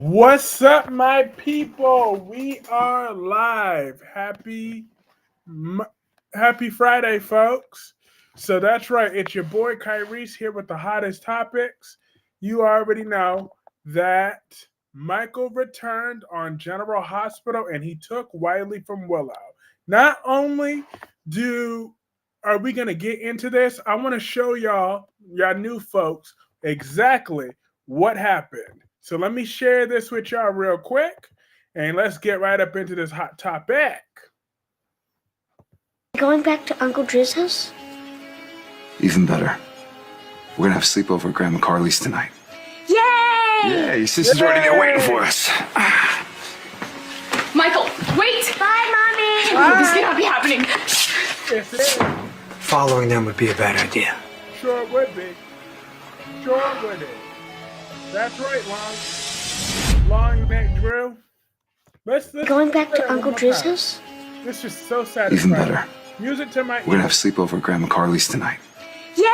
What's up, my people? We are live. Happy Friday, folks. So that's right. It's your boy Kyrese here with the hottest topics. You already know that Michael returned on General Hospital and he took Wiley from Willow. Not only do are we gonna get into this, I want to show y'all new folks, exactly what happened. So let me share this with y'all real quick and let's get right up into this hot topic. Going back to Uncle Drew's house? Even better. We're gonna have sleepover at Grandma Carly's tonight. Yay! Yeah, your sister's already there waiting for us. Michael, wait! Bye, Mommy! Oh, this cannot be happening. Yes, it is. Following them would be a bad idea. Sure would be. Sure would it. That's right, long neck Drew. Let's Going back to Uncle Drew's house? This is so satisfying. Even better. Music to my We're gonna have sleepover at Grandma Carly's tonight. Yay!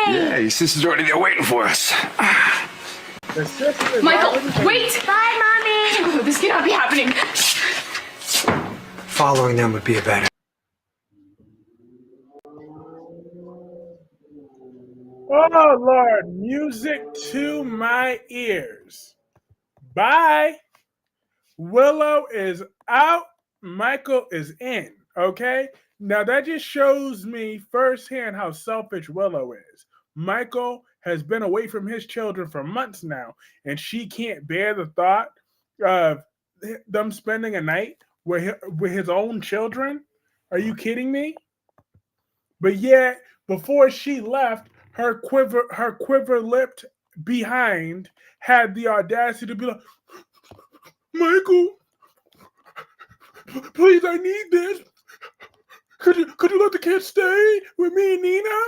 Yeah, your sister's already there waiting for us. The sister is Michael, already- wait! Bye, Mommy! Oh, this cannot be happening. Following them would be a bad idea. Oh Lord, music to my ears. Bye. Willow is out. Michael is in. Okay. Now that just shows me firsthand how selfish Willow is. Michael has been away from his children for months now, and she can't bear the thought of them spending a night with his own children. Are you kidding me? But yet, before she left, her quiver-lipped behind had the audacity to be like, Michael, please, I need this. Could you let the kids stay with me and Nina,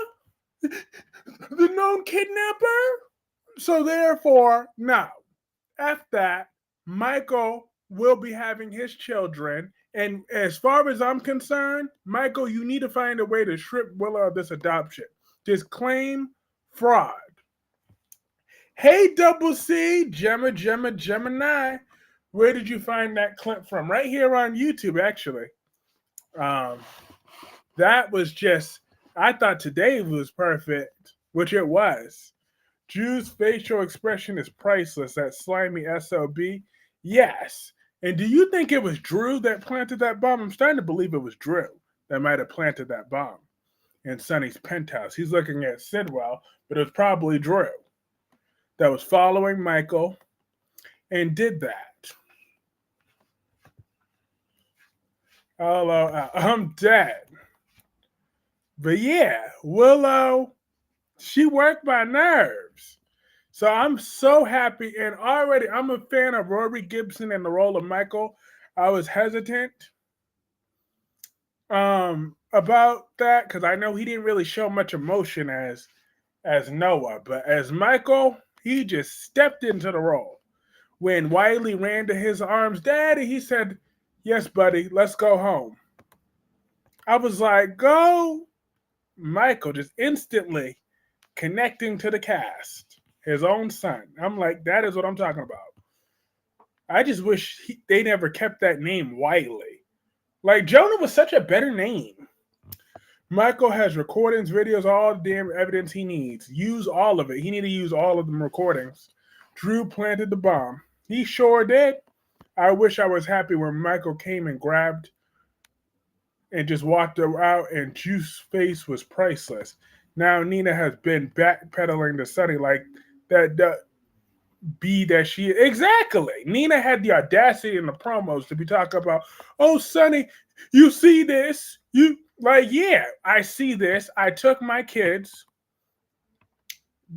the known kidnapper? So therefore, no. F that. Michael will be having his children. And as far as I'm concerned, Michael, you need to find a way to strip Willow of this adoption. Just claim fraud. Hey, Double C, Gemini. Where did you find that clip from? Right here on YouTube, actually. That was just, I thought today was perfect, which it was. Drew's facial expression is priceless. That slimy SOB. Yes. And do you think it was Drew that planted that bomb? I'm starting to believe it was Drew that might have planted that bomb in Sonny's penthouse. He's looking at Sidwell, but it was probably Drew that was following Michael and did that. Hello, I'm dead. But yeah, Willow, she worked my nerves. So I'm so happy, and already I'm a fan of Rory Gibson in the role of Michael. I was hesitant about that because I know he didn't really show much emotion as Noah, but as Michael, he just stepped into the role. When Wiley ran to his arms, Daddy, he said, yes, buddy, let's go home. I was like, go. Michael just instantly connecting to the cast, his own son. I'm like, that is what I'm talking about. I just wish they never kept that name Wiley. Like, Jonah was such a better name. Michael has recordings, videos, all the damn evidence he needs. Use all of it. He need to use all of them recordings. Drew planted the bomb. He sure did. I wish I was happy when Michael came and grabbed and just walked her out, and Drew's face was priceless. Now Nina has been backpedaling to Sonny like that B that she exactly. Nina had the audacity in the promos to be talking about, oh Sonny, you see this? You like, yeah, I see this. I took my kids.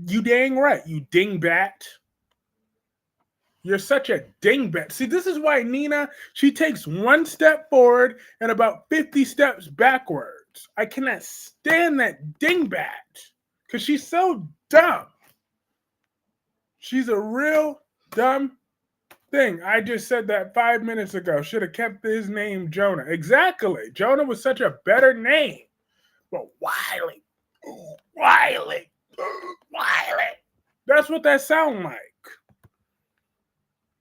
You dang right, you dingbat. You're such a dingbat. See, this is why Nina, she takes one step forward and about 50 steps backwards. I cannot stand that dingbat because she's so dumb. She's a real dumb thing. I just said that 5 minutes ago. Should have kept his name Jonah. Exactly. Jonah was such a better name. But Wiley. Wiley. That's what that sound like.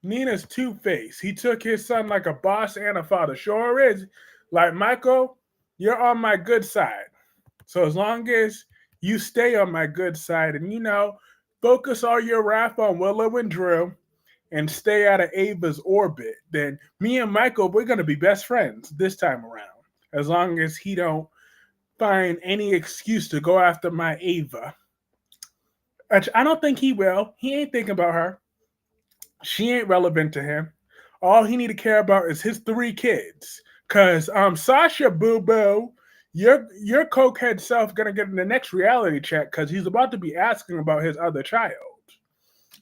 Nina's two-faced. He took his son like a boss and a father. Sure is. Like, Michael, you're on my good side. So as long as you stay on my good side and, focus all your wrath on Willow and Drew and stay out of Ava's orbit, then me and Michael, we're going to be best friends this time around. As long as he don't find any excuse to go after my Ava. Which I don't think he will. He ain't thinking about her. She ain't relevant to him. All he need to care about is his 3 kids. Cause Sasha Boo Boo, your cokehead self gonna get in the next reality check because he's about to be asking about his other child.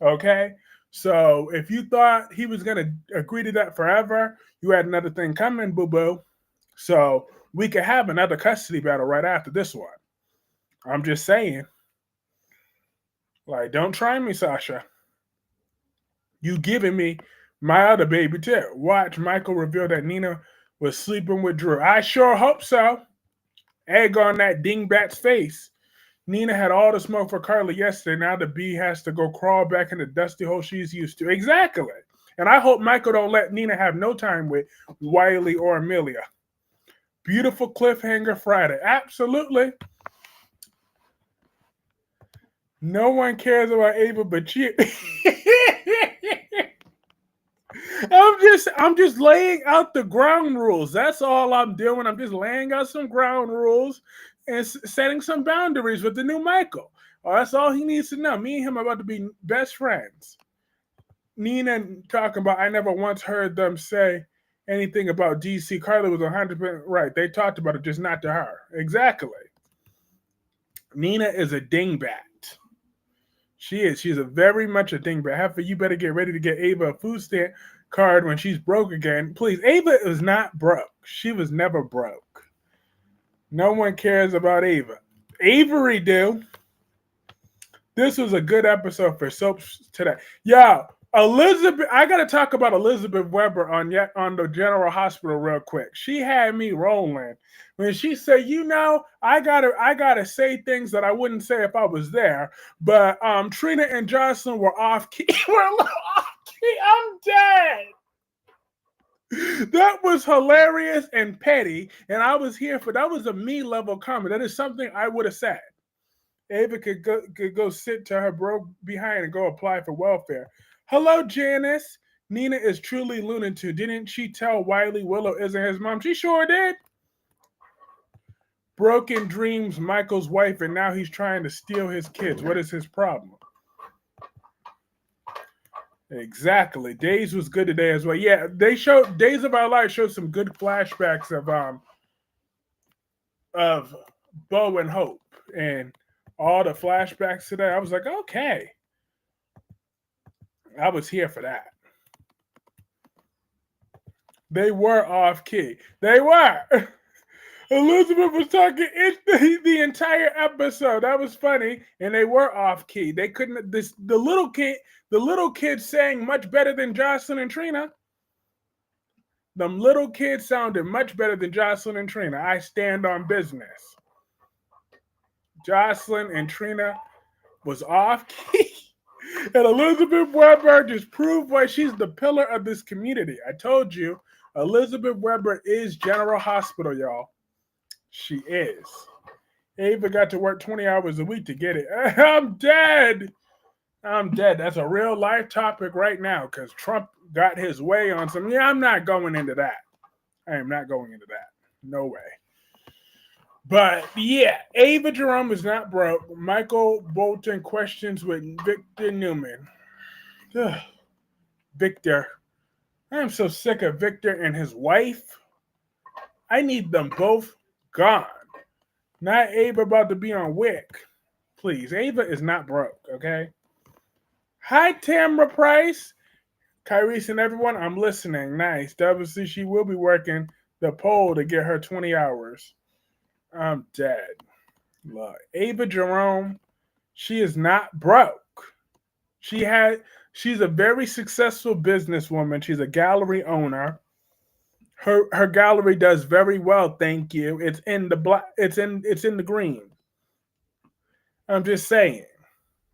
Okay? So if you thought he was gonna agree to that forever, you had another thing coming, Boo Boo. So we could have another custody battle right after this one. I'm just saying. Like, don't try me, Sasha. You giving me my other baby too. Watch Michael reveal that Nina was sleeping with Drew. I sure hope so. Egg on that dingbat's face. Nina had all the smoke for Carly yesterday. Now the bee has to go crawl back in the dusty hole she's used to. Exactly. And I hope Michael don't let Nina have no time with Wiley or Amelia. Beautiful cliffhanger Friday. Absolutely. No one cares about Ava but you. I'm just laying out the ground rules. That's all I'm doing. I'm just laying out some ground rules and setting some boundaries with the new Michael. Oh, that's all he needs to know. Me and him are about to be best friends. Nina talking about, I never once heard them say anything about DC. Carly was 100% right. They talked about it, just not to her. Exactly. Nina is a dingbat. She is. She's a very much a dingbat. Heifer, you better get ready to get Ava a food stamp card when she's broke again. Please, Ava is not broke. She was never broke. No one cares about Ava. Avery do. This was a good episode for soaps today. Yo, Elizabeth, I gotta talk about Elizabeth Weber on the General Hospital real quick. She had me rolling when she said, I gotta say things that I wouldn't say if I was there. But Trina and Jocelyn were off key. We're a little off key. I'm dead. That was hilarious and petty, and I was here for that. Was a me level comment. That is something I would have said. Ava could go sit to her bro behind and go apply for welfare. Hello, Janice. Nina is truly lunatic. Didn't she tell Wiley Willow isn't his mom? She sure did. Broken dreams, Michael's wife, and now he's trying to steal his kids. What is his problem? Exactly. Days was good today as well. Yeah, they showed Days of Our Lives showed some good flashbacks of Bo and Hope and all the flashbacks today. I was like, okay. I was here for that. They were off key. They were. Elizabeth was talking the entire episode. That was funny, and they were off key. They couldn't. The little kid sang much better than Jocelyn and Trina. Them little kids sounded much better than Jocelyn and Trina. I stand on business. Jocelyn and Trina was off key. And Elizabeth Weber just proved why she's the pillar of this community. I told you, Elizabeth Weber is General Hospital, y'all. She is. Ava got to work 20 hours a week to get it. I'm dead. That's a real life topic right now because Trump got his way on some. Yeah, I'm not going into that. I am not going into that. No way. But yeah, Ava Jerome is not broke. Michael Bolton questions with Victor Newman. Ugh. Victor. I am so sick of Victor and his wife. I need them both gone. Not Ava about to be on Wick. Please, Ava is not broke, okay? Hi, Tamra Price. Kyrese and everyone, I'm listening. Nice. Obviously, she will be working the poll to get her 20 hours. I'm dead. Look, Ava Jerome, she is not broke. She's a very successful businesswoman. She's a gallery owner. Her gallery does very well, thank you. It's in the black. It's in the green. I'm just saying,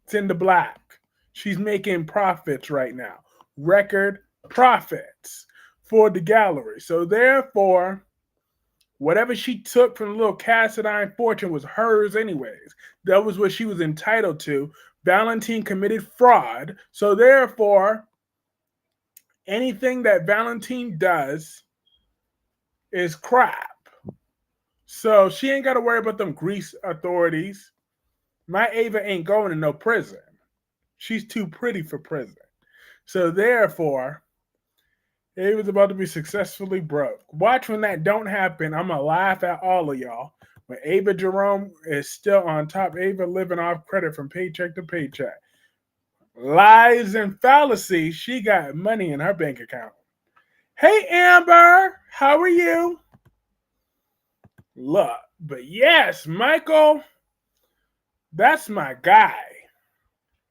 it's in the black. She's making profits right now. record profits for the gallery. So therefore, whatever she took from the little Cassadine fortune was hers anyways. That was what she was entitled to. Valentine committed fraud. So therefore, anything that Valentine does is crap. So she ain't got to worry about them Greece authorities. My Ava ain't going to no prison. She's too pretty for prison. So therefore, Ava's about to be successfully broke. Watch when that don't happen. I'm going to laugh at all of y'all. When Ava Jerome is still on top, Ava living off credit from paycheck to paycheck. Lies and fallacies, she got money in her bank account. Hey, Amber, how are you? Look, but yes, Michael, that's my guy.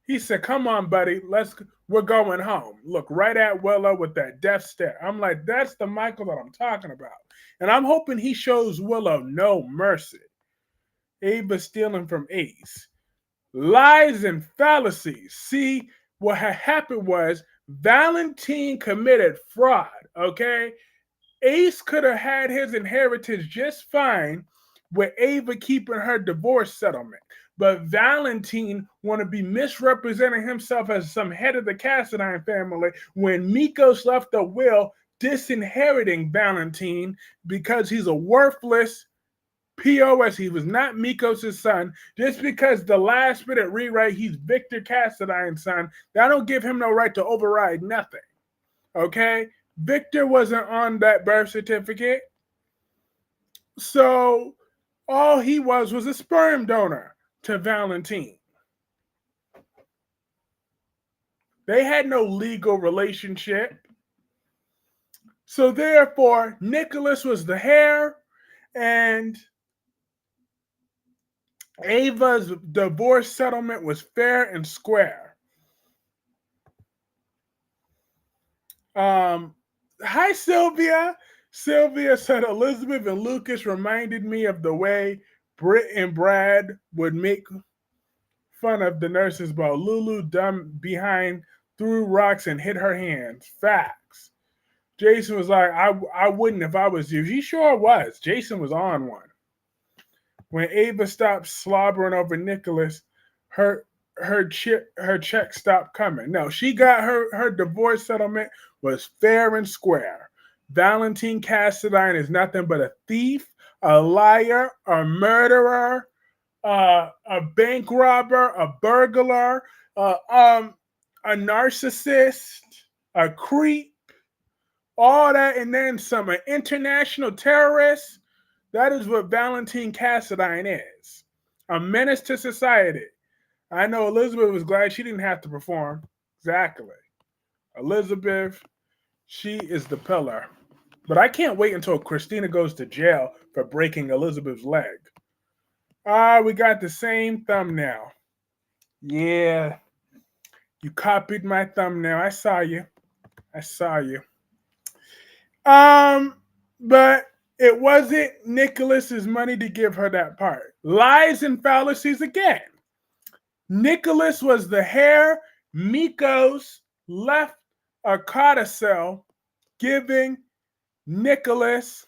He said, come on, buddy, we're going home. Look right at Willow with that death stare. I'm like, that's the Michael that I'm talking about. And I'm hoping he shows Willow no mercy. Ava stealing from Ace. Lies and fallacies. See, what had happened was Valentine committed fraud, okay? Ace could have had his inheritance just fine with Ava keeping her divorce settlement. But Valentine want to be misrepresenting himself as some head of the Cassadine family when Mikos left a will disinheriting Valentine because he's a worthless POS. He was not Mikos' son. Just because the last minute rewrite, he's Victor Cassadine's son, that don't give him no right to override nothing. Okay? Victor wasn't on that birth certificate. So all he was a sperm donor to Valentine. They had no legal relationship. So therefore, Nicholas was the heir, and Ava's divorce settlement was fair and square. Hi, Sylvia. Sylvia said Elizabeth and Lucas reminded me of the way Britt and Brad would make fun of the nurses about Lulu dumb behind, threw rocks and hit her hands. Facts. Jason was like, I wouldn't if I was you. He sure was. Jason was on one. When Ava stopped slobbering over Nicholas, her check stopped coming. No, she got her divorce settlement was fair and square. Valentine Cassadine is nothing but a thief, a liar, a murderer, a bank robber, a burglar, a narcissist, a creep, all that, and then some, an international terrorist. That is what Valentine Cassadine is. A menace to society. I know Elizabeth was glad she didn't have to perform. Exactly. Elizabeth, she is the pillar. But I can't wait until Christina goes to jail for breaking Elizabeth's leg. We got the same thumbnail. Yeah. You copied my thumbnail. I saw you. But it wasn't Nicholas's money to give her that part. Lies and fallacies again. Nicholas was the heir. Mikos left a codicil giving Nicholas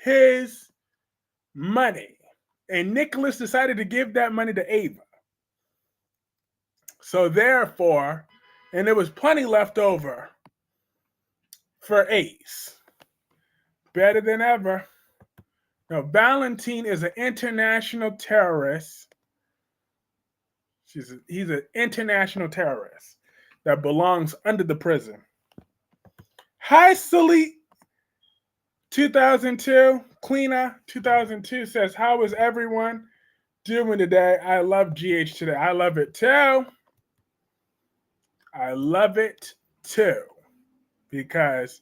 his money. And Nicholas decided to give that money to Ava. So therefore, and there was plenty left over for Ace. Better than ever. Now, Valentine is an international terrorist. He's an international terrorist that belongs under the prison. Hi, Salih. 2002, Cleena 2002 says, how is everyone doing today? I love GH today. I love it too. Because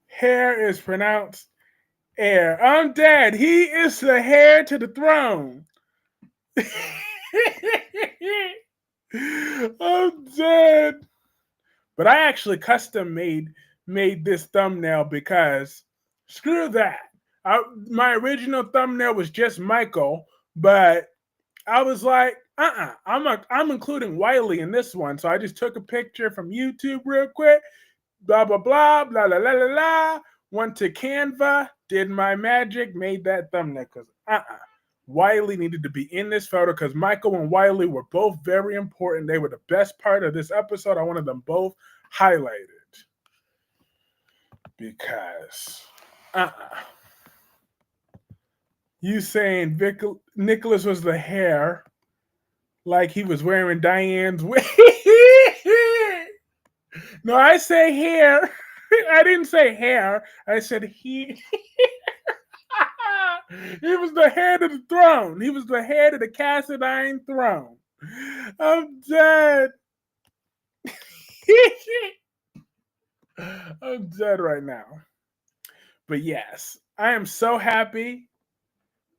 hair is pronounced heir. I'm dead. He is the heir to the throne. I'm dead. But I actually custom made this thumbnail because screw that. My original thumbnail was just Michael, but I was like, I'm including Wiley in this one. So I just took a picture from YouTube real quick. Blah, blah, blah, blah, blah, blah, blah, blah. Went to Canva, did my magic, made that thumbnail. Because Wiley needed to be in this photo because Michael and Wiley were both very important. They were the best part of this episode. I wanted them both highlighted. Because, you saying Nicholas was the hair like he was wearing Diane's wig. No, I say hair. I didn't say hair. I said he. He was the head of the throne. He was the head of the Cassadine throne. I'm dead. I'm dead right now. But yes, I am so happy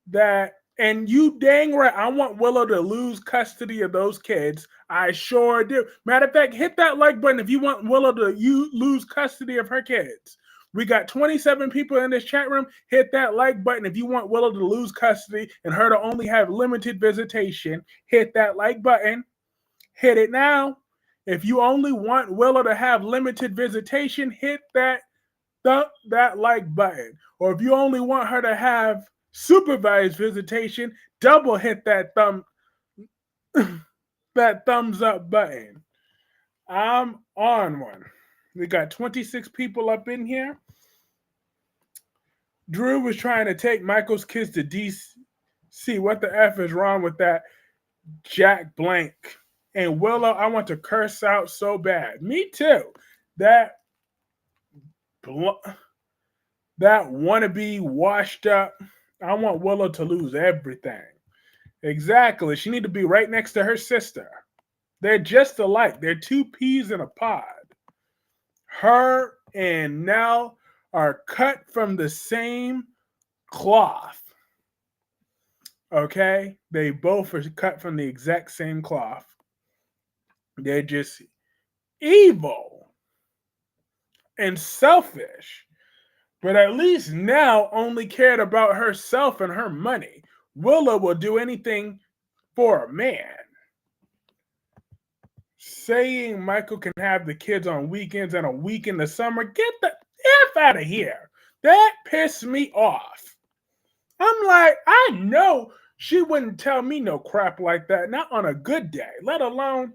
that, and you dang right, I want Willow to lose custody of those kids. I sure do. Matter of fact, hit that like button if you want Willow to lose custody of her kids. We got 27 people in this chat room. Hit that like button if you want Willow to lose custody and her to only have limited visitation. Hit that like button. Hit it now. If you only want Willow to have limited visitation, hit that like button. Or if you only want her to have supervised visitation, double hit that thumbs up button. I'm on one. We got 26 people up in here. Drew was trying to take Michael's kids to DC. What the F is wrong with that Jack Blank? And Willow, I want to curse out so bad. Me too. That wannabe washed up. I want Willow to lose everything. Exactly. She need to be right next to her sister. They're just alike. They're two peas in a pod. Her and Nell are cut from the same cloth. Okay? They both are cut from the exact same cloth. They're just evil and selfish. But at least Nell only cared about herself and her money. Willow will do anything for a man. Saying Michael can have the kids on weekends and a week in the summer, get the F out of here. That pissed me off. I'm like, I know she wouldn't tell me no crap like that, not on a good day, let alone,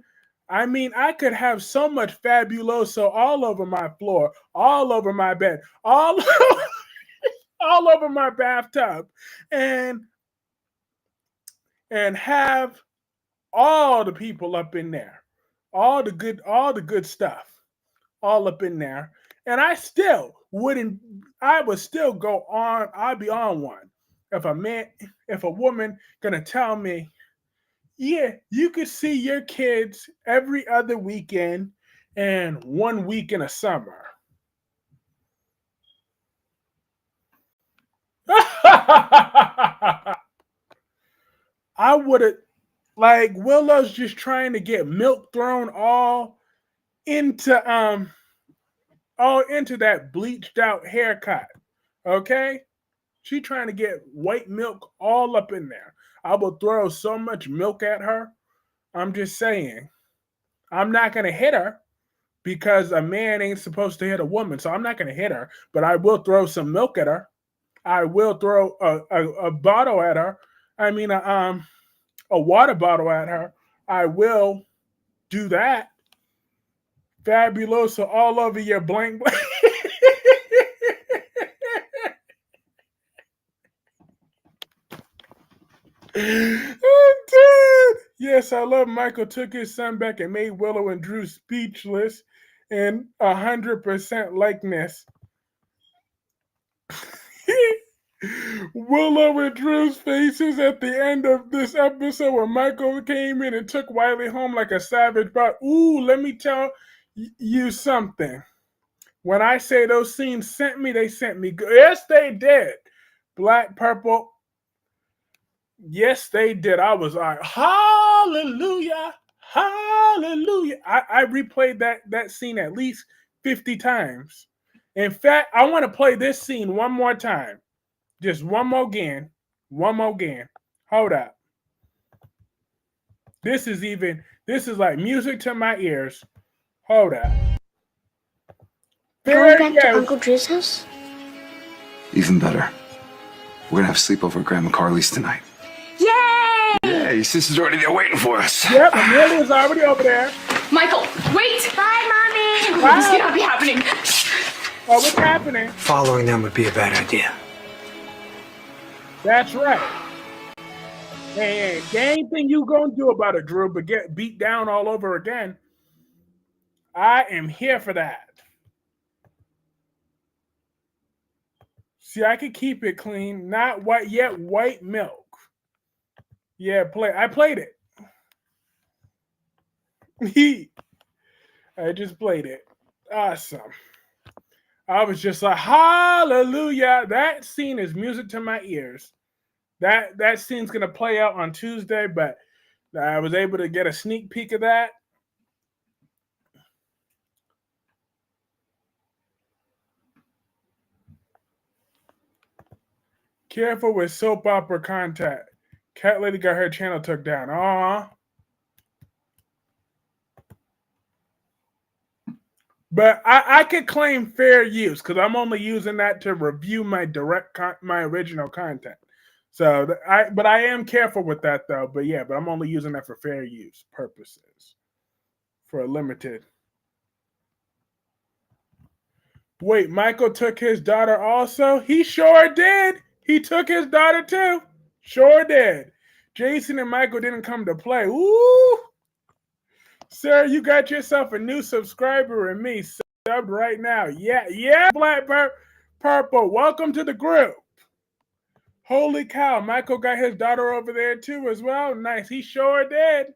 I mean, I could have so much fabuloso all over my floor, all over my bed, all over my bathtub, and have all the people up in there. All the good stuff, all up in there. And I would still go on, I'd be on one. If a woman gonna tell me, yeah, you could see your kids every other weekend and 1 week in a summer. I would have, like, Willow's just trying to get milk thrown all into that bleached out haircut. Okay? She trying to get white milk all up in there. I will throw so much milk at her. I'm just saying. I'm not gonna hit her because a man ain't supposed to hit a woman, so I'm not gonna hit her, but I will throw some milk at her. I will throw a bottle at her. I mean a water bottle at her. I will do that. Fabuloso all over your blank. I'm dead. Yes, I love Michael took his son back and made Willow and Drew speechless and 100% likeness. Willow and Drew's faces at the end of this episode when Michael came in and took Wiley home like a savage. But ooh, let me tell you something. When I say those scenes sent me, they sent me good. Yes, they did. Black, purple. Yes, they did. I was like, hallelujah, hallelujah. I replayed that scene at least 50 times. In fact, I want to play this scene one more time. Just one more again. One more again. Hold up. This is like music to my ears. Hold up. Going back to Uncle Drew's house? Even better. We're gonna have sleepover at Grandma Carly's tonight. Yay! Yeah, your sister's already there waiting for us. Yep, Amelia's already over there. Michael, wait! Bye, Mommy. Wow. This cannot be happening. Oh, what's happening? Following them would be a bad idea. That's right. And there ain't anything you gonna do about it, Drew, but get beat down all over again. I am here for that. See, I could keep it clean, not white yet, white milk. Yeah, I played it. I just played it. Awesome. I was just like, hallelujah. That scene is music to my ears. That scene's gonna play out on Tuesday, but I was able to get a sneak peek of that. Careful with soap opera content. Cat Lady got her channel took down. Aw. But I could claim fair use because I'm only using that to review my my original content. So I am careful with that though. But yeah, but I'm only using that for fair use purposes, for a limited. Wait, Michael took his daughter also? He sure did. He took his daughter too. Sure did. Jason and Michael didn't come to play. Ooh. Sir, you got yourself a new subscriber and me subbed right now. Yeah, Black Purple. Welcome to the group. Holy cow, Michael got his daughter over there too as well. Nice. He sure did.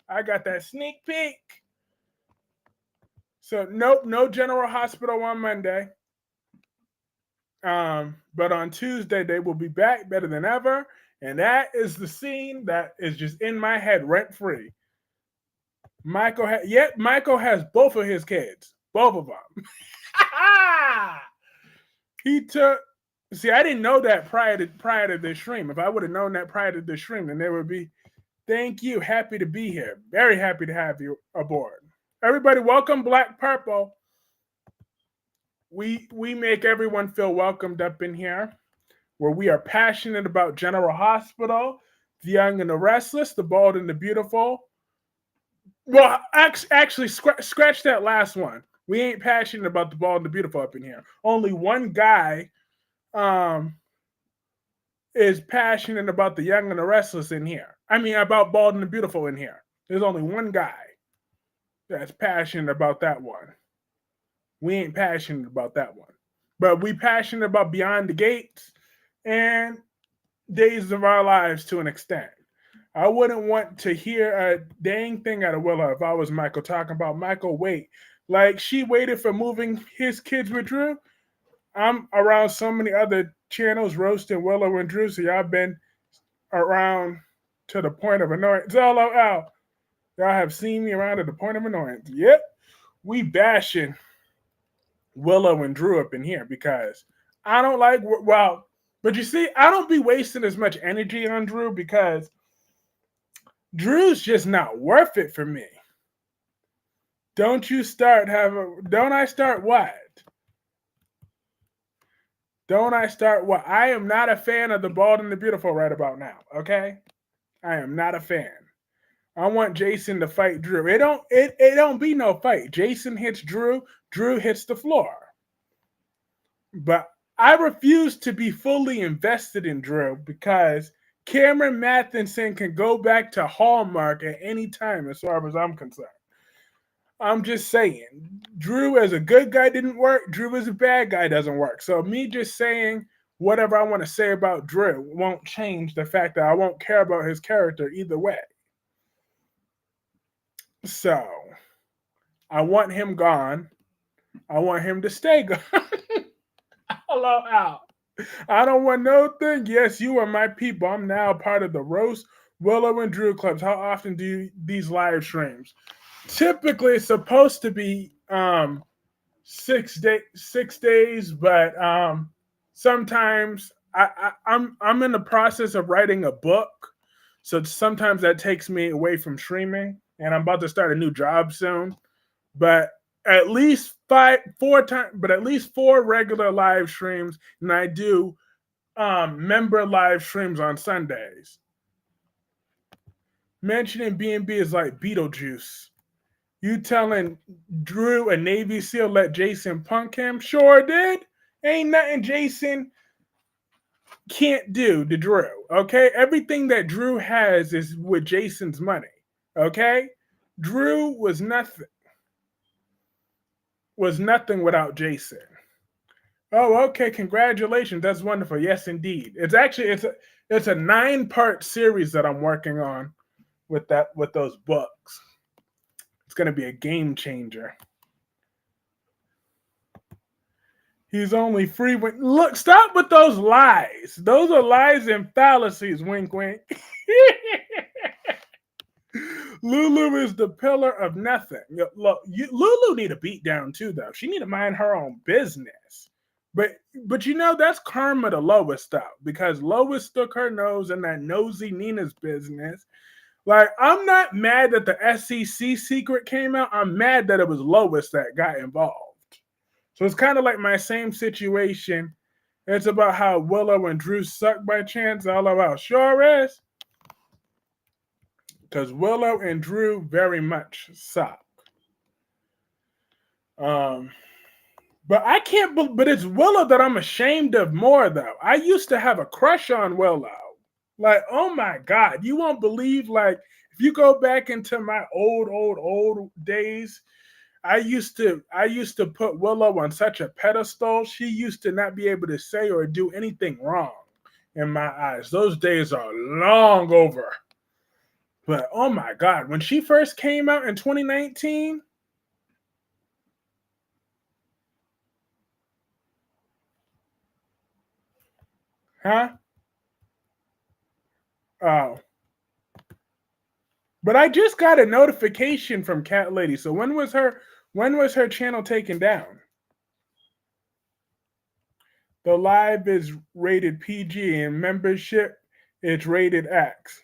I got that sneak peek. So nope, no General Hospital on Monday. But on Tuesday they will be back better than ever. And that is the scene that is just in my head rent-free. Michael has both of his kids. Both of them. See, I didn't know that prior to this stream. If I would have known that prior to this stream, then there would be, thank you, happy to be here. Very happy to have you aboard. Everybody, welcome Black Purple. We make everyone feel welcomed up in here, where we are passionate about General Hospital, The Young and the Restless, The Bold and the Beautiful. Well, actually, scratch that last one. We ain't passionate about The Bold and the Beautiful up in here. Only one guy is passionate about The Young and the Restless in here. I mean, about Bold and the Beautiful in here. There's only one guy that's passionate about that one. We ain't passionate about that one. But we passionate about Beyond the Gates and Days of Our Lives to an extent. I wouldn't want to hear a dang thing out of Willow if I was Michael talking about Michael wait. Like she waited for moving his kids with Drew. I'm around so many other channels roasting Willow and Drew, so y'all been around to the point of annoyance. LOL. Y'all have seen me around to the point of annoyance. Yep. We bashing Willow and Drew up in here because I don't like, well, but you see, I don't be wasting as much energy on Drew because Drew's just not worth it for me. Don't I start what? Don't I start what? I am not a fan of The Bald and the Beautiful right about now, okay? I am not a fan. I want Jason to fight Drew. It don't be no fight. Jason hits Drew, Drew hits the floor. But I refuse to be fully invested in Drew because Cameron Matheson can go back to Hallmark at any time as far as I'm concerned. I'm just saying, Drew as a good guy didn't work. Drew as a bad guy doesn't work. So me just saying whatever I want to say about Drew won't change the fact that I won't care about his character either way. So I want him gone. I want him to stay gone. Hello, Al. I don't want no thing. Yes, you are my people. I'm now part of the Roast Willow and Drew clubs. How often do these live streams? Typically, it's supposed to be 6 days, but sometimes I'm in the process of writing a book, So sometimes that takes me away from streaming, and I'm about to start a new job soon. But at least at least 4 regular live streams, and I do member live streams on Sundays. Mentioning B&B is like Beetlejuice. You telling Drew a Navy SEAL let Jason punk him? Sure did. Ain't nothing Jason can't do to Drew. Okay, everything that Drew has is with Jason's money. Okay, Drew was nothing without Jason. Oh, okay. Congratulations. That's wonderful. Yes, indeed. It's a 9-part series that I'm working on with those books. It's going to be a game changer. He's only free when look. Stop with those lies. Those are lies and fallacies. Wink, wink. Lulu is the pillar of nothing. Look, Lulu need a beat down too, though. She need to mind her own business. But you know, that's karma to Lois stuff, because Lois stuck her nose in that nosy Nina's business. Like, I'm not mad that the SEC secret came out. I'm mad that it was Lois that got involved. So it's kind of like my same situation. It's about how Willow and Drew suck by chance. All about sure is. Because Willow and Drew very much suck. But I can't. But it's Willow that I'm ashamed of more, though. I used to have a crush on Willow. Like, oh my God, you won't believe. Like, if you go back into my old days, I used to put Willow on such a pedestal. She used to not be able to say or do anything wrong in my eyes. Those days are long over. But oh my God, when she first came out in 2019. Huh? Oh. But I just got a notification from Cat Lady. So when was her channel taken down? The live is rated PG and membership is rated X.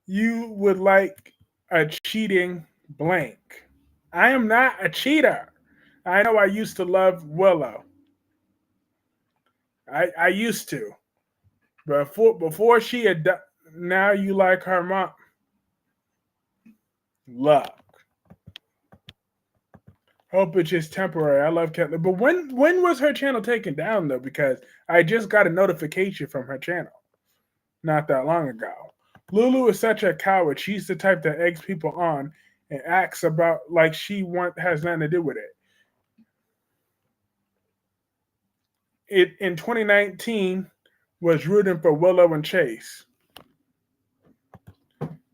You would like a cheating blank. I am not a cheater. I know I used to love Willow. I used to. Before she had now you like her mom. Luck. Hope it's just temporary. I love Cat. But when was her channel taken down, though? Because I just got a notification from her channel not that long ago. Lulu is such a coward. She's the type that eggs people on and acts about like she has nothing to do with it. It in 2019 was rooting for Willow and Chase.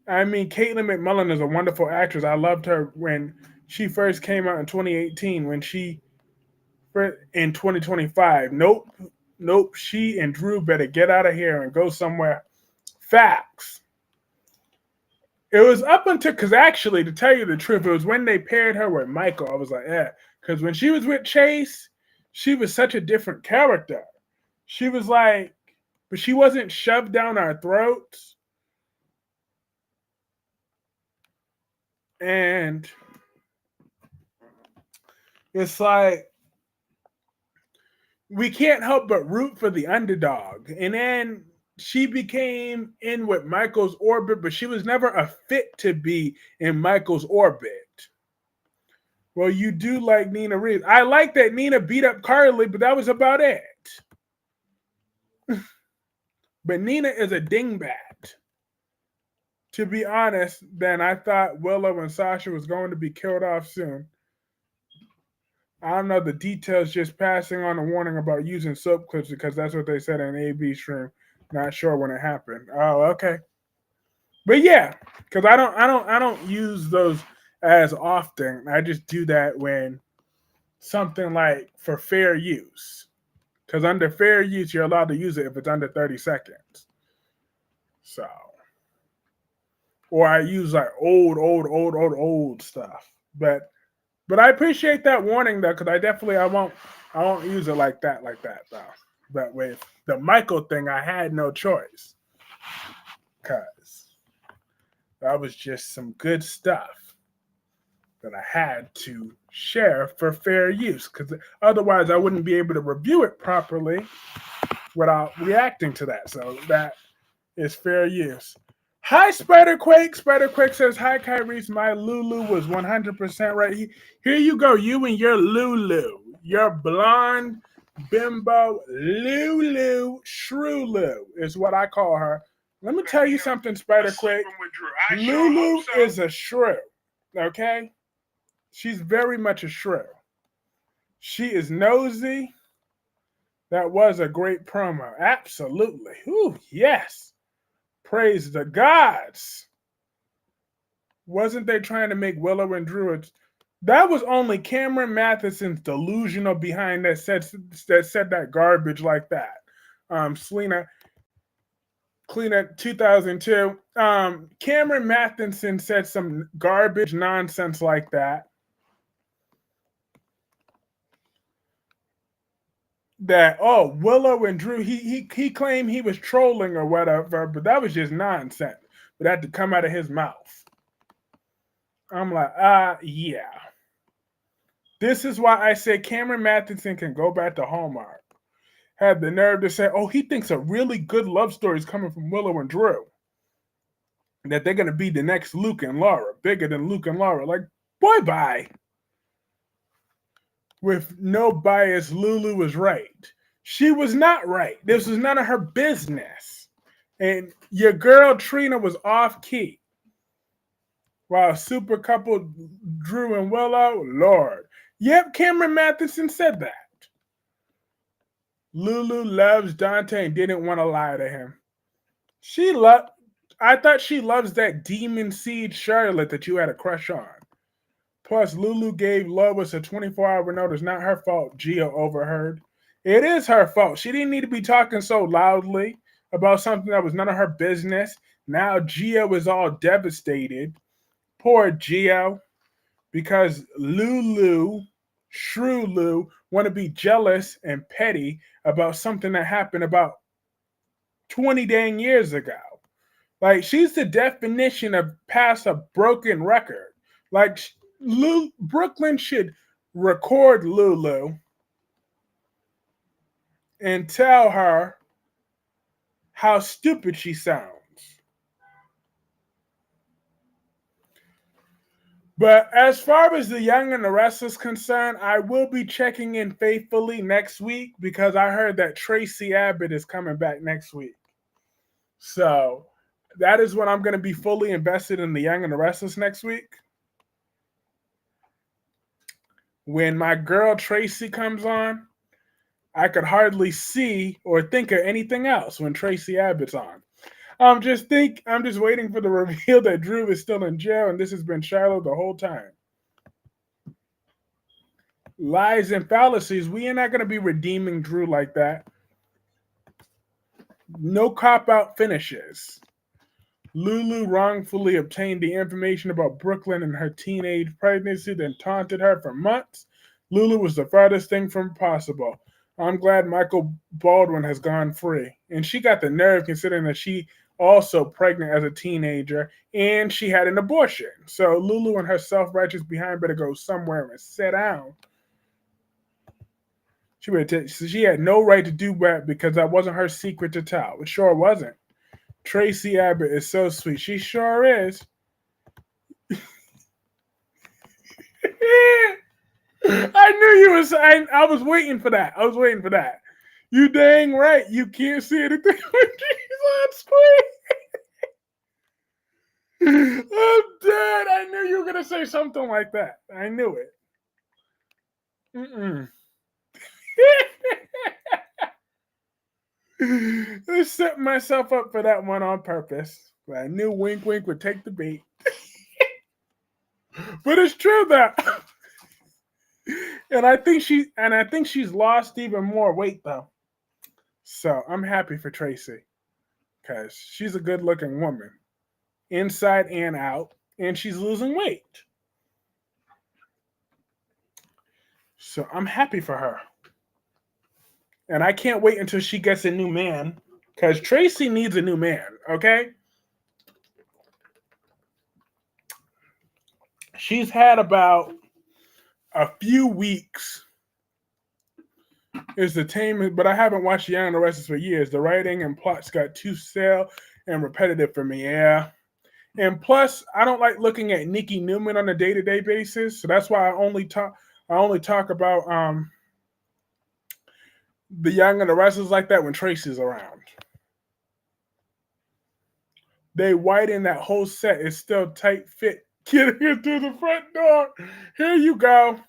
I mean, Caitlin McMullen is a wonderful actress. I loved her when she first came out in 2018. In 2025. Nope. She and Drew better get out of here and go somewhere. Facts. It was up until, because actually, to tell you the truth, it was when they paired her with Michael. I was like, yeah. Because when she was with Chase, she was such a different character. She was like, but she wasn't shoved down our throats. And it's like, we can't help but root for the underdog. And then she became in with Michael's orbit, but she was never a fit to be in Michael's orbit. Well, you do like Nina Reeves. I like that Nina beat up Carly, but that was about it. But Nina is a dingbat. To be honest, then I thought Willow and Sasha was going to be killed off soon. I don't know the details, just passing on a warning about using soap clips because that's what they said in an AB stream. Not sure when it happened. Oh, okay. But yeah, because I don't use those as often. I just do that when something like for fair use. Because under fair use, you're allowed to use it if it's under 30 seconds. So, or I use like old stuff. But I appreciate that warning though, because I won't use it like that though. But with the Michael thing, I had no choice. Because that was just some good stuff that I had to share for fair use. Because otherwise, I wouldn't be able to review it properly without reacting to that. So that is fair use. Hi, Spiderquake. Spiderquake says, hi, Kyrese. My Lulu was 100% right. Here you go. You and your Lulu. Your blonde bimbo Lulu Shrulu is what I call her. Let me tell you something, Spiderquake. Lulu is a shrew. Okay? She's very much a shrew. She is nosy. That was a great promo. Absolutely. Ooh, yes. Praise the gods. Wasn't they trying to make Willow and Drew? That was only Cameron Matheson's delusional behind that said that garbage like that. Selena, Clean 2002. Cameron Matheson said some garbage nonsense like that. That Willow and Drew, he claimed he was trolling or whatever, but that was just nonsense. But that had to come out of his mouth. I'm like, yeah. This is why I said Cameron Matheson can go back to Hallmark. Had the nerve to say, he thinks a really good love story is coming from Willow and Drew. That they're gonna be the next Luke and Laura, bigger than Luke and Laura. Like, boy, bye. With no bias, Lulu was right. She was not right. This was none of her business. And your girl Trina was off key. While super couple Drew and Willow, Lord. Yep, Cameron Matheson said that. Lulu loves Dante and didn't want to lie to him. I thought she loves that demon seed Charlotte that you had a crush on. Plus, Lulu gave Lois a 24-hour notice. Not her fault, Gia overheard. It is her fault. She didn't need to be talking so loudly about something that was none of her business. Now Gia was all devastated. Poor Gia. Because Lulu, Shrew Lou, want to be jealous and petty about something that happened about 20 dang years ago. Like, she's the definition of past a broken record. Like, Brooklyn should record Lulu and tell her how stupid she sounds. But as far as the Young and the Restless concerned, I will be checking in faithfully next week because I heard that Tracy Abbott is coming back next week. So that is when I'm going to be fully invested in the Young and the Restless next week. When my girl Tracy comes on, I could hardly see or think of anything else when Tracy Abbott's on. I'm just waiting for the reveal that Drew is still in jail and this has been Shiloh the whole time. Lies and fallacies. We are not going to be redeeming Drew like that. No cop-out finishes. Lulu wrongfully obtained the information about Brooklyn and her teenage pregnancy, then taunted her for months. Lulu was the farthest thing from possible. I'm glad Michael Baldwin has gone free. And she got the nerve considering that she also pregnant as a teenager and she had an abortion. So Lulu and her self-righteous behind better go somewhere and sit down. She had no right to do that because that wasn't her secret to tell. It sure wasn't. Tracy Abbott is so sweet. She sure is. I knew you was. I was waiting for that. You dang right. You can't see anything when she's on screen. I'm dead. I knew you were gonna say something like that. I knew it. I set myself up for that one on purpose. But I knew Wink Wink would take the bait. But it's true that. And I think she's lost even more weight though. So I'm happy for Tracy. Because she's a good-looking woman. Inside and out. And she's losing weight. So I'm happy for her. And I can't wait until she gets a new man. Because Tracy needs a new man. okay? She's had about a few weeks is the tame, but I haven't watched Young and the Restless for years. The writing and plots got too stale and repetitive for me. Yeah. And plus, I don't like looking at Nikki Newman on a day-to-day basis. So that's why I only talk about the Young and the Restless like that when Tracy's around. They widen that whole set is still tight fit. Getting it through the front door. Here you go.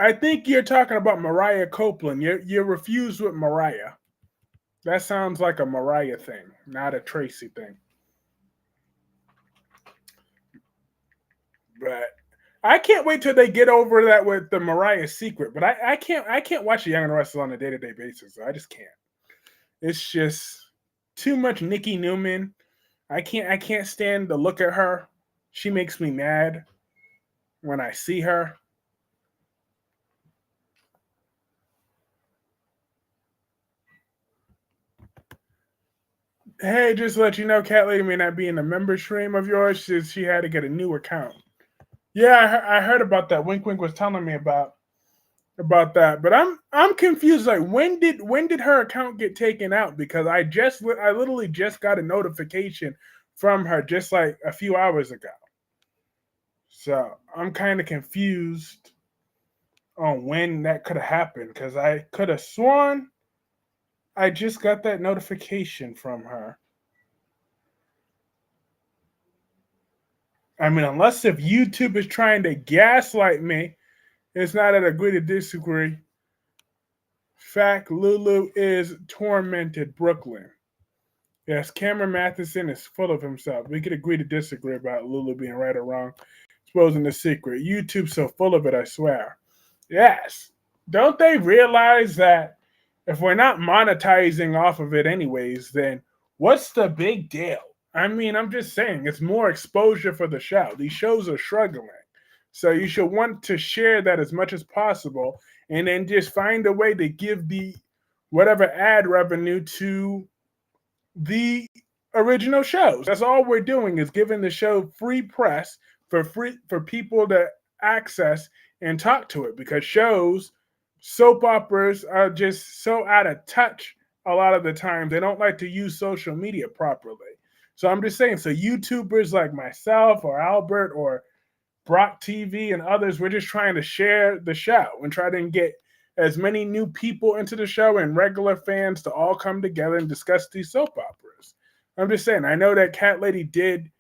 I think you're talking about Mariah Copeland. You're refused with Mariah. That sounds like a Mariah thing, not a Tracy thing. But I can't wait till they get over that with the Mariah secret. But I can't watch the Young and the Restless on a day-to-day basis. I just can't. It's just too much Nikki Newman. I can't stand to look at her. She makes me mad when I see her. Hey, just to let you know, Cat Lady may not be in the member stream of yours. She had to get a new account. Yeah, I heard about that. Wink Wink was telling me about that. But I'm confused. Like, when did her account get taken out? Because I literally just got a notification from her just like a few hours ago. So I'm kind of confused on when that could have happened, because I could have sworn I just got that notification from her. I mean, unless if YouTube is trying to gaslight me, it's not an agree to disagree. Fact, Lulu is tormented Brooklyn. Yes, Cameron Matheson is full of himself. We could agree to disagree about Lulu being right or wrong, exposing the secret. YouTube's so full of it, I swear. Yes. Don't they realize that if we're not monetizing off of it anyways, then what's the big deal? I mean, I'm just saying, it's more exposure for the show. These shows are struggling. So you should want to share that as much as possible and then just find a way to give the whatever ad revenue to the original shows. That's all we're doing, is giving the show free press for people to access and talk to it, because soap operas are just so out of touch a lot of the time. They don't like to use social media properly. So I'm just saying, so YouTubers like myself or Albert or Brock TV and others, we're just trying to share the show and try to get as many new people into the show and regular fans to all come together and discuss these soap operas. I'm just saying, I know that Cat Lady did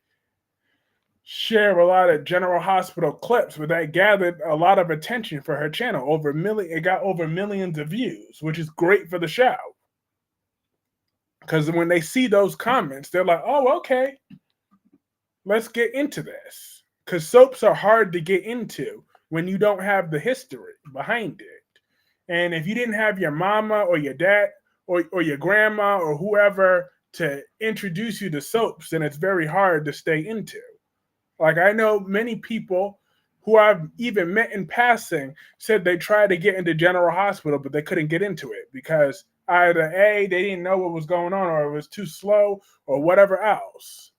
share a lot of General Hospital clips, but that gathered a lot of attention for her channel. It got over millions of views, which is great for the show. Because when they see those comments, they're like, oh, okay, let's get into this. Because soaps are hard to get into when you don't have the history behind it. And if you didn't have your mama or your dad or your grandma or whoever to introduce you to soaps, then it's very hard to stay into. Like, I know many people who I've even met in passing said they tried to get into General Hospital, but they couldn't get into it because either A, they didn't know what was going on, or it was too slow, or whatever else.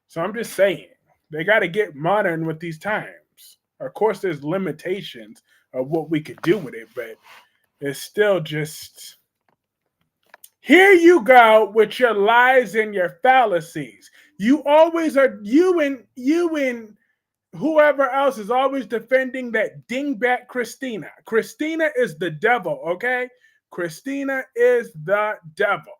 So I'm just saying, they got to get modern with these times. Of course, there's limitations of what we could do with it, but it's still just, here you go with your lies and your fallacies. You always are, you and whoever else is always defending that dingbat Christina. Christina is the devil, okay? Christina is the devil.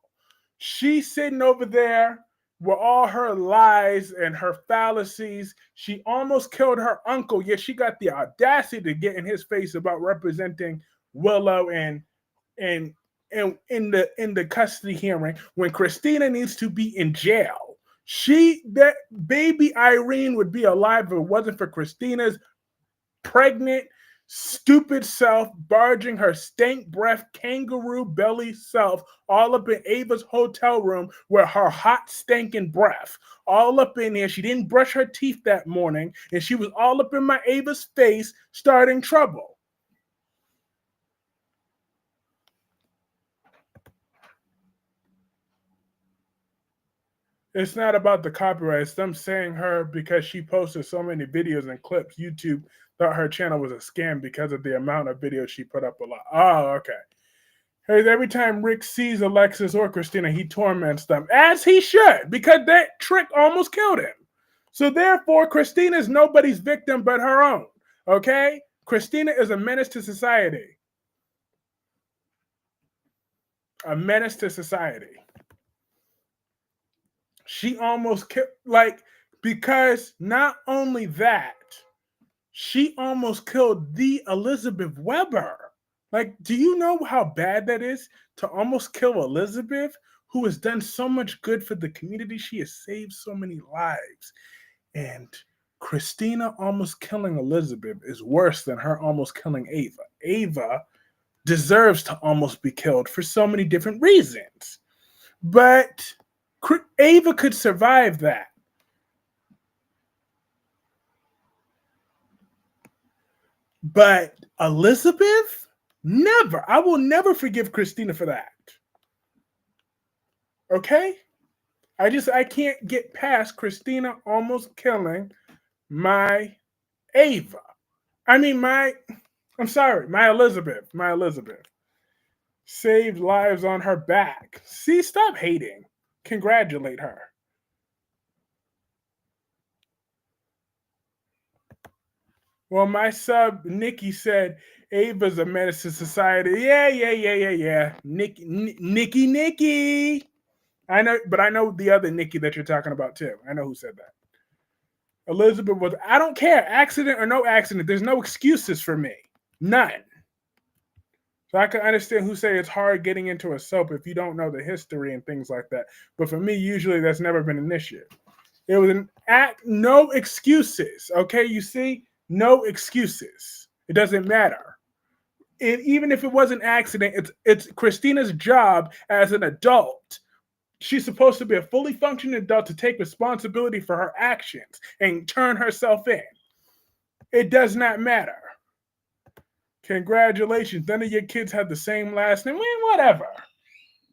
She's sitting over there with all her lies and her fallacies. She almost killed her uncle, yet she got the audacity to get in his face about representing Willow and in the custody hearing when Christina needs to be in jail. That baby Irene would be alive if it wasn't for Christina's pregnant, stupid self barging her stank breath, kangaroo belly self all up in Ava's hotel room where her hot stinking breath all up in there. She didn't brush her teeth that morning, and she was all up in my Ava's face starting trouble. It's not about the copyright. It's them saying her because she posted so many videos and clips. YouTube thought her channel was a scam because of the amount of videos she put up a lot. Oh, okay. Hey, every time Rick sees Alexis or Christina, he torments them, as he should, because that trick almost killed him. So therefore, Christina is nobody's victim but her own. Okay? Christina is a menace to society. A menace to society. She almost killed, because not only that, she almost killed the Elizabeth Weber. Do you know how bad that is to almost kill Elizabeth, who has done so much good for the community? She has saved so many lives. And Christina almost killing Elizabeth is worse than her almost killing Ava. Ava deserves to almost be killed for so many different reasons. But Ava could survive that. But Elizabeth? Never. I will never forgive Christina for that. Okay? I can't get past Christina almost killing my Ava. My Elizabeth. My Elizabeth. Saved lives on her back. See, stop hating. Congratulate her. Well, my sub, Nikki, said Ava's a menace to society. Yeah. Nikki. I know, but I know the other Nikki that you're talking about too. I know who said that. Elizabeth was, I don't care, accident or no accident. There's no excuses for me. None. So I can understand who say it's hard getting into a soap if you don't know the history and things like that. But for me, usually that's never been an issue. It was an act, no excuses. Okay, you see? No excuses. It doesn't matter. Even if it was an accident, it's Christina's job as an adult. She's supposed to be a fully functioning adult to take responsibility for her actions and turn herself in. It does not matter. Congratulations. None of your kids have the same last name. Whatever.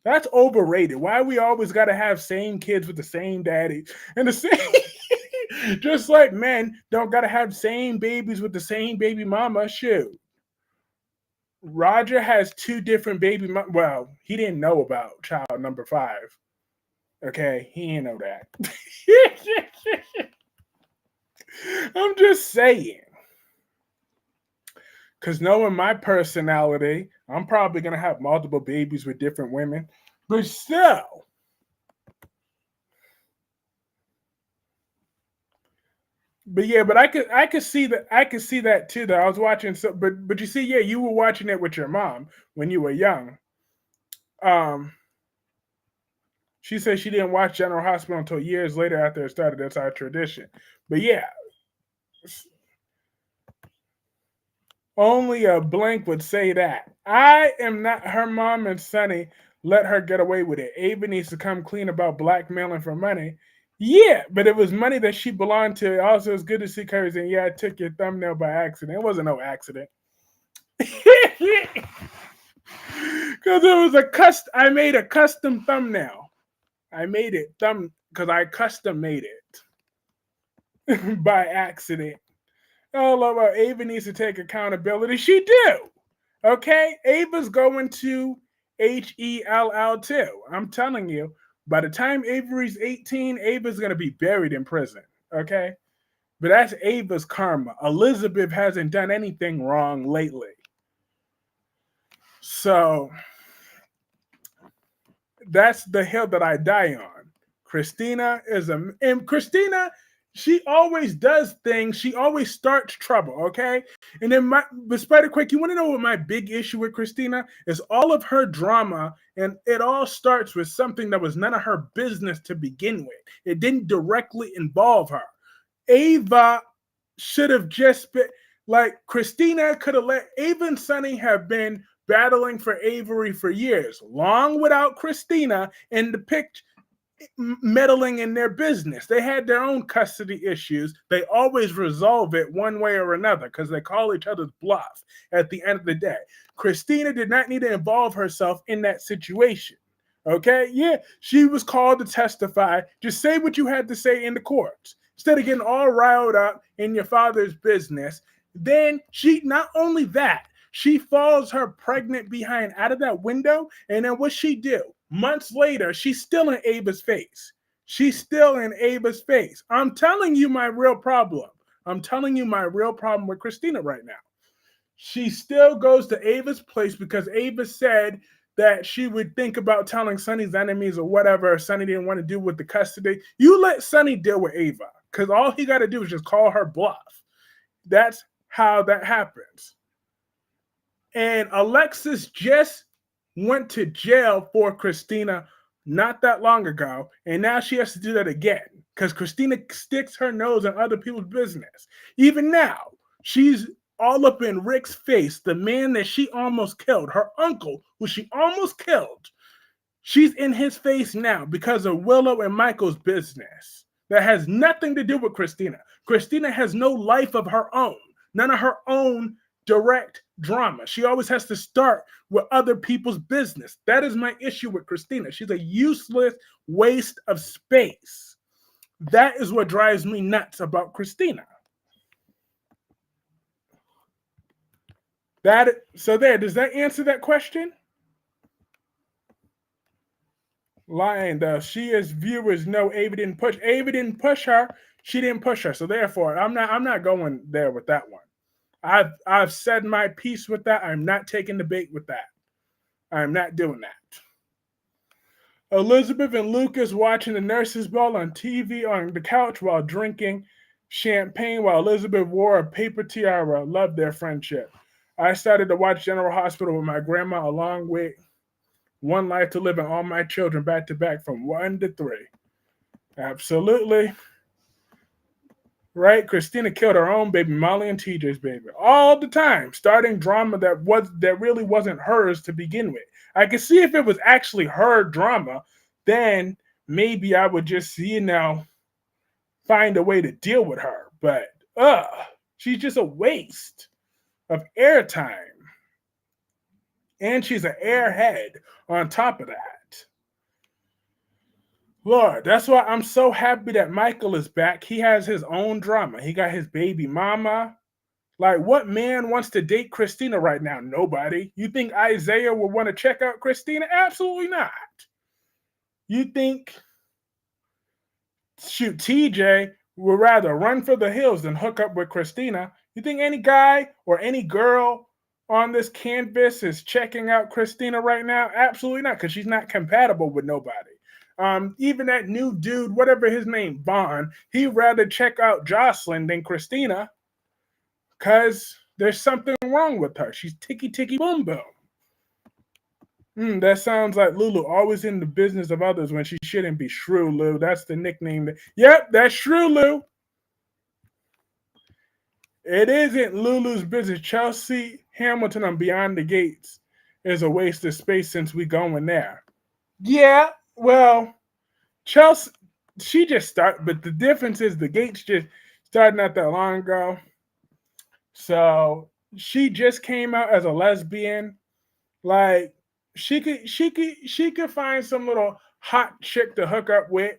That's overrated. Why we always got to have same kids with the same daddy and the same... Just like men don't got to have same babies with the same baby mama. Shoot. Roger has 2 different baby mamas. Well, he didn't know about child number 5. Okay, he didn't know that. I'm just saying. Because knowing my personality, I'm probably going to have multiple babies with different women. But still. But yeah, but I could see that too. Though I was watching, but you see, yeah, you were watching it with your mom when you were young. She said she didn't watch General Hospital until years later after it started. That's our tradition. But yeah, only a blank would say that. I am not her mom, and Sonny let her get away with it. Ava needs to come clean about blackmailing for money. Yeah, but it was money that she belonged to. Also, it's good to see Curry saying, yeah, I took your thumbnail by accident. It wasn't no accident. Because it was I made a custom thumbnail. I made it because I custom made it by accident. Oh, Ava needs to take accountability. She do. Okay? Ava's going to HELL too. I'm telling you. By the time Avery's 18, Ava's going to be buried in prison, okay? But that's Ava's karma. Elizabeth hasn't done anything wrong lately. So that's the hill that I die on. Christina, she always does things. She always starts trouble, okay? And then, Spider Quick, you want to know what my big issue with Christina is? All of her drama, and it all starts with something that was none of her business to begin with. It didn't directly involve her. Ava should have just been, Christina could have let Ava and Sonny have been battling for Avery for years, long without Christina in the picture. Meddling in their business. They had their own custody issues. They always resolve it one way or another because they call each other's bluff at the end of the day. Christina did not need to involve herself in that situation. Okay, yeah, she was called to testify. Just say what you had to say in the courts instead of getting all riled up in your father's business. Then she, not only that, she falls her pregnant behind out of that window. And then what she do? Months later, she's still in Ava's face. She's still in Ava's face. I'm telling you my real problem. I'm telling you my real problem with Christina right now. She still goes to Ava's place because Ava said that she would think about telling Sonny's enemies or whatever Sonny didn't want to do with the custody. You let Sonny deal with Ava because all he got to do is just call her bluff. That's how that happens. And Alexis just went to jail for Christina not that long ago, and now she has to do that again because Christina sticks her nose in other people's business. Even now, she's all up in Rick's face, the man that she almost killed, her uncle, who she almost killed. She's in his face now because of Willow and Michael's business. That has nothing to do with Christina. Christina has no life of her own, none of her own direct drama. She always has to start with other people's business. That is my issue with Christina. She's a useless waste of space. That is what drives me nuts about Christina. So there, does that answer that question? Lying though, she as viewers know Ava didn't push. Ava didn't push her. She didn't push her. So therefore, I'm not going there with that one. I've said my piece with that. I'm not taking the bait with that. I'm not doing that. Elizabeth and Lucas watching the nurses' ball on TV on the couch while drinking champagne while Elizabeth wore a paper tiara. Loved their friendship. I started to watch General Hospital with my grandma along with One Life to Live and all my children back to back from 1 to 3. Absolutely. Right? Christina killed her own baby, Molly and TJ's baby, all the time, starting drama that really wasn't hers to begin with. I could see if it was actually her drama, then maybe I would just, find a way to deal with her. But she's just a waste of airtime. And she's an airhead on top of that. Lord, that's why I'm so happy that Michael is back. He has his own drama. He got his baby mama. Like, what man wants to date Christina right now? Nobody. You think Isaiah would want to check out Christina? Absolutely not. You think, TJ would rather run for the hills than hook up with Christina? You think any guy or any girl on this canvas is checking out Christina right now? Absolutely not, because she's not compatible with nobody. Even that new dude, whatever his name, Vaughn, he'd rather check out Jocelyn than Christina because there's something wrong with her. She's ticky boom boom. That sounds like Lulu, always in the business of others when she shouldn't be. Shrew Lou, that's the nickname. Yep, that's Shrew Lou. It isn't Lulu's business. Chelsea Hamilton on Beyond the Gates is a waste of space since we going there. Yeah, well, Chelsea, she just started, but the difference is the Gates just started not that long ago. So she just came out as a lesbian. Like, she could find some little hot chick to hook up with.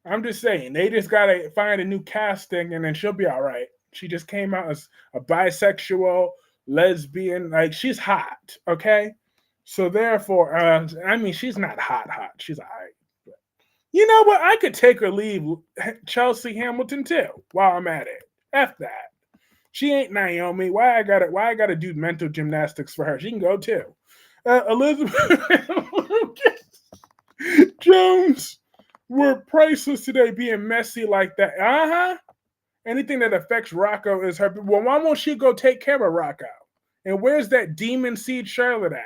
I'm just saying, they just gotta find a new casting and then she'll be all right. She just came out as a bisexual lesbian. Like, she's hot, okay? So therefore, she's not hot. She's all right. But you know what? I could take or leave Chelsea Hamilton too while I'm at it. F that. She ain't Naomi. Why I gotta do mental gymnastics for her? She can go too. Elizabeth Jones were priceless today, being messy like that. Anything that affects Rocco is her. Well, why won't she go take care of Rocco? And where's that demon seed Charlotte at?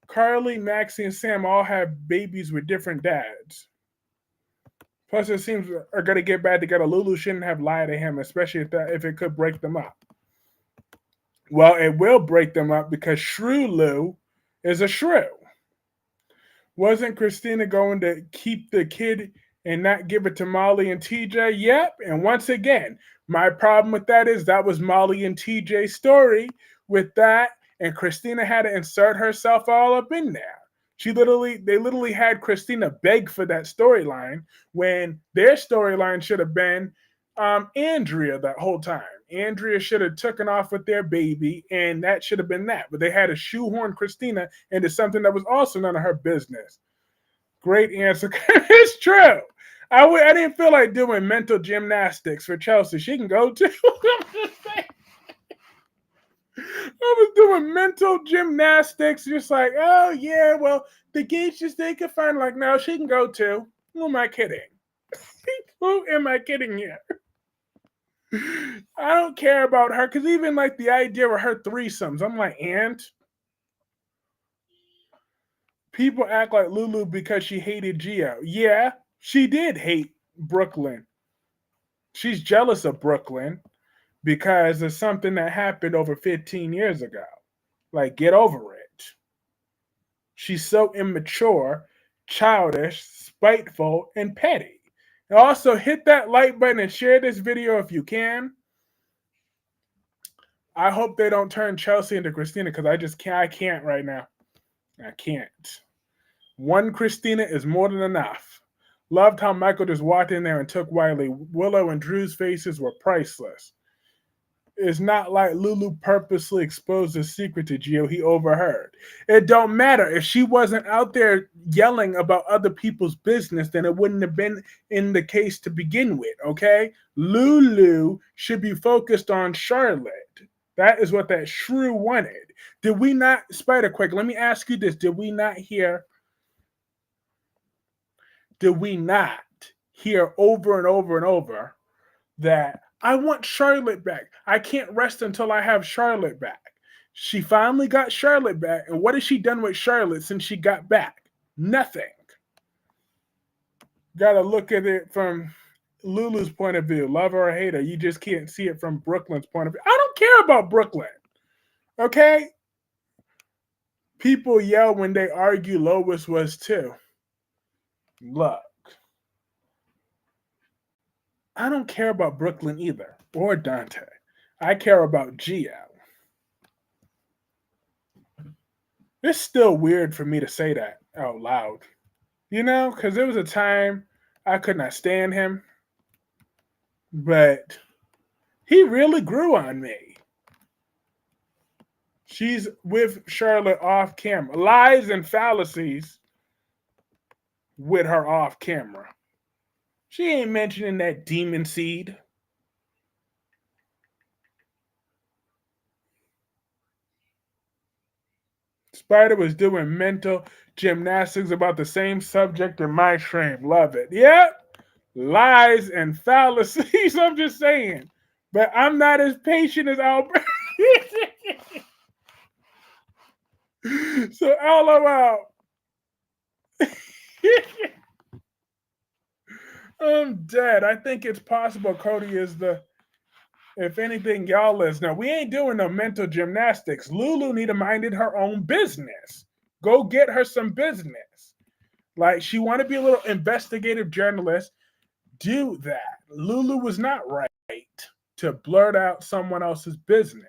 Carly, Maxie, and Sam all have babies with different dads. Plus, it seems are going to get bad together. Lulu shouldn't have lied to him, especially if it could break them up. Well, it will break them up because Shrew Lou is a shrew. Wasn't Christina going to keep the kid and not give it to Molly and TJ? Yep. And once again, my problem with that is that was Molly and TJ's story with that. And Christina had to insert herself all up in there. They literally had Christina beg for that storyline when their storyline should have been Andrea that whole time. Andrea should have taken off with their baby, and that should have been that. But they had to shoehorn Christina into something that was also none of her business. Great answer. It's true. I didn't feel like doing mental gymnastics for Chelsea. She can go too. I was doing mental gymnastics, just like, oh yeah, well, the gauges they could find. Like, no, she can go too. Who am I kidding? Who am I kidding here? I don't care about her because even like the idea of her threesomes, I'm like, and people act like Lulu because she hated Gio. Yeah, she did hate Brooklyn. She's jealous of Brooklyn because of something that happened over 15 years ago. Like, get over it. She's so immature, childish, spiteful, and petty. And also, hit that like button and share this video if you can. I hope they don't turn Chelsea into Christina because I can't right now. I can't. One Christina is more than enough. Loved how Michael just walked in there and took Wiley. Willow and Drew's faces were priceless. It's not like Lulu purposely exposed a secret to Gio he overheard. It don't matter. If she wasn't out there yelling about other people's business, then it wouldn't have been in the case to begin with, okay? Lulu should be focused on Charlotte. That is what that shrew wanted. Did we not, Spider-Quake, let me ask you this. Did we not hear over and over and over that I want Charlotte back. I can't rest until I have Charlotte back. She finally got Charlotte back. And what has she done with Charlotte since she got back? Nothing. Got to look at it from Lulu's point of view. Love her or hate her. You just can't see it from Brooklyn's point of view. I don't care about Brooklyn. Okay? People yell when they argue Lois was too. Look. I don't care about Brooklyn either, or Dante. I care about Gio. It's still weird for me to say that out loud. You know, because there was a time I could not stand him, but he really grew on me. She's with Charlotte off camera. Lies and fallacies with her off camera. She ain't mentioning that demon seed. Spider was doing mental gymnastics about the same subject in my stream. Love it. Yep. Lies and fallacies. I'm just saying. But I'm not as patient as Albert. So LOL. I'm dead. I think it's possible Cody is the, if anything, y'all is. Now, we ain't doing no mental gymnastics. Lulu need to minded her own business. Go get her some business. Like, she want to be a little investigative journalist. Do that. Lulu was not right to blurt out someone else's business.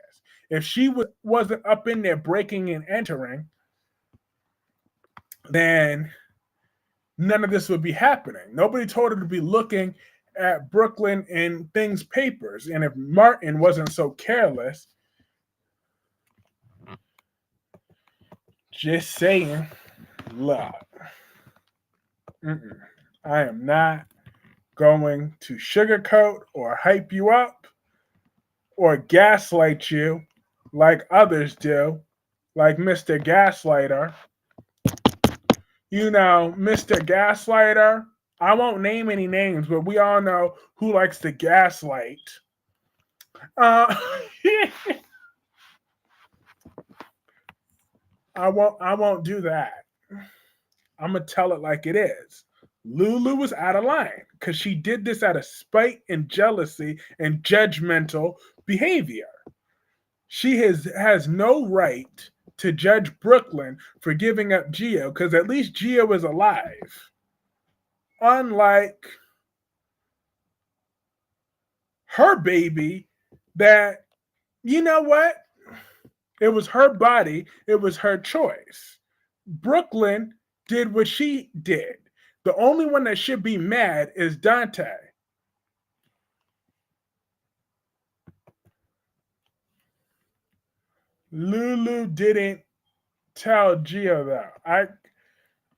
If she wasn't up in there breaking and entering, then none of this would be happening. Nobody told her to be looking at Brooklyn and things papers. And if Martin wasn't so careless, just saying, look, I am not going to sugarcoat or hype you up or gaslight you like others do, like Mr. Gaslighter. You know, Mr. Gaslighter, I won't name any names, but we all know who likes to gaslight. I won't do that. I'm going to tell it like it is. Lulu was out of line because she did this out of spite and jealousy and judgmental behavior. She has no right to judge Brooklyn for giving up Gio, because at least Gio is alive. Unlike her baby that, you know what? It was her body. It was her choice. Brooklyn did what she did. The only one that should be mad is Dante. Lulu didn't tell Gio though. I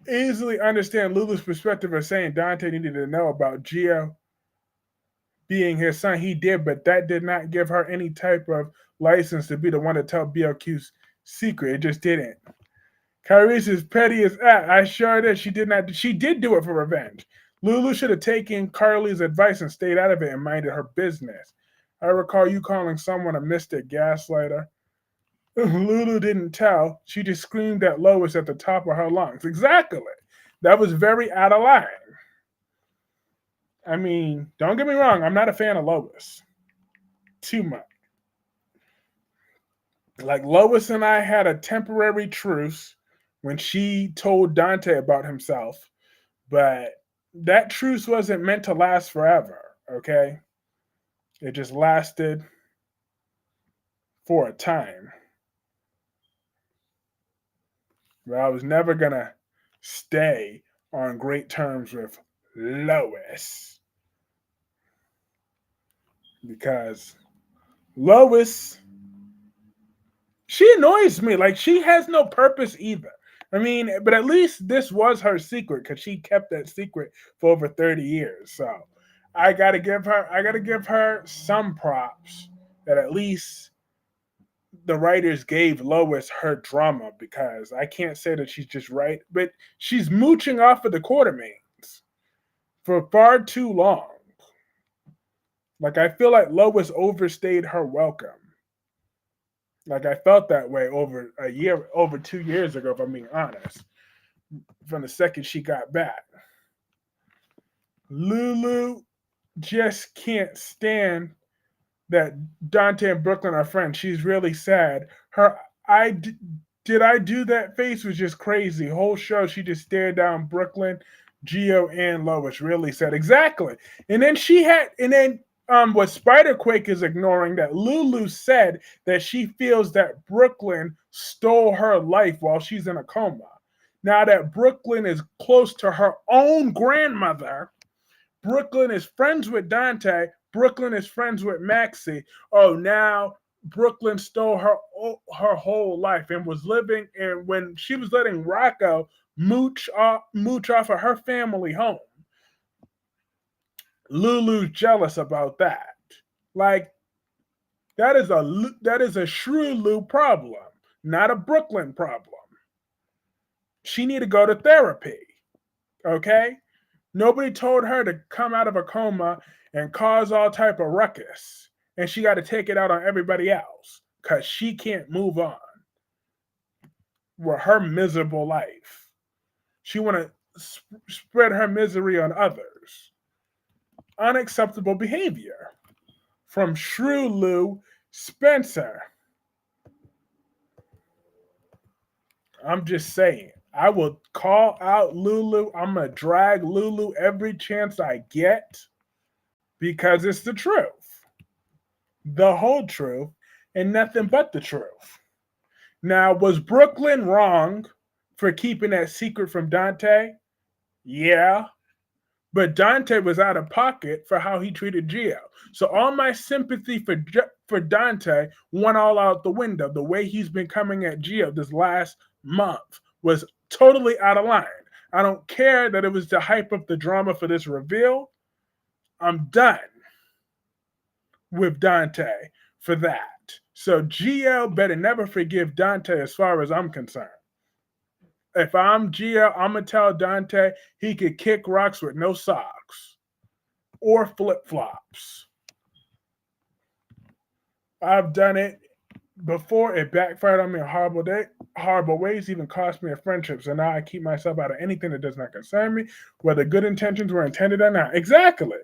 easily understand Lulu's perspective of saying Dante needed to know about Gio being his son. He did, but that did not give her any type of license to be the one to tell BLQ's secret. It just didn't. Kyrie's as petty as that. I sure did. She did not. She did do it for revenge. Lulu should have taken Carly's advice and stayed out of it and minded her business. I recall you calling someone a mystic gaslighter. Lulu didn't tell. She just screamed at Lois at the top of her lungs. Exactly. That was very out of line. I mean, don't get me wrong. I'm not a fan of Lois. Too much. Like, Lois and I had a temporary truce when she told Dante about himself, but that truce wasn't meant to last forever, okay? It just lasted for a time. But I was never going to stay on great terms with Lois. Because Lois, she annoys me. Like, she has no purpose either. I mean, but at least this was her secret because she kept that secret for over 30 years. So I gotta give her some props that at least the writers gave Lois her drama, because I can't say that she's just right, but she's mooching off of the Quartermains for far too long. Like, I feel like Lois overstayed her welcome. Like, I felt that way over 2 years ago, if I'm being honest, from the second she got back. Lulu just can't stand that Dante and Brooklyn are friends. She's really sad. Her did I do that face was just crazy. Whole show, she just stared down Brooklyn, Gio, and Lois. Really sad. Exactly. And then what Spider-Quake is ignoring, that Lulu said that she feels that Brooklyn stole her life while she's in a coma. Now that Brooklyn is close to her own grandmother, Brooklyn is friends with Dante, Brooklyn is friends with Maxie. Oh, now Brooklyn stole her whole life and was living, and when she was letting Rocco mooch off of her family home. Lulu's jealous about that. Like, that is a Shrew Lou problem, not a Brooklyn problem. She need to go to therapy. Okay? Nobody told her to come out of a coma and cause all type of ruckus, and she got to take it out on everybody else because she can't move on with her miserable life. She want to spread her misery on others. Unacceptable behavior from Shrew Lou Spencer. I'm just saying. I will call out Lulu. I'm going to drag Lulu every chance I get because it's the truth. The whole truth and nothing but the truth. Now, was Brooklyn wrong for keeping that secret from Dante? Yeah. But Dante was out of pocket for how he treated Gio. So all my sympathy for Dante went all out the window. The way he's been coming at Gio this last month was totally out of line. I don't care that it was to hype up the drama for this reveal. I'm done with Dante for that. So Gio better never forgive Dante as far as I'm concerned. If I'm Gio, I'm going to tell Dante he could kick rocks with no socks or flip-flops. I've done it before. It backfired on me in horrible ways, even cost me a friendship. So now I keep myself out of anything that does not concern me, whether good intentions were intended or not. Exactly.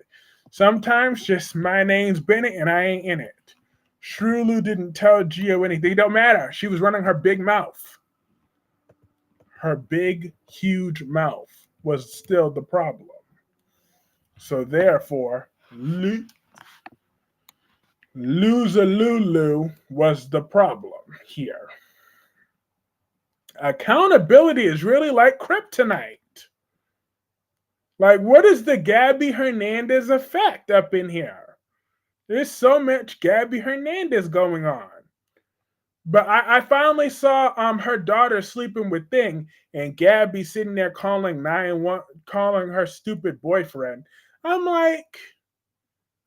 Sometimes just my name's Bennett and I ain't in it. Shrulu didn't tell Gio anything. It don't matter. She was running her big mouth. Her big, huge mouth was still the problem. So therefore, Lulu was the problem here. Accountability is really like kryptonite. Like, what is the Gabby Hernandez effect up in here? There's so much Gabby Hernandez going on. But I finally saw her daughter sleeping with Thing, and Gabby sitting there calling 911, calling her stupid boyfriend. I'm like,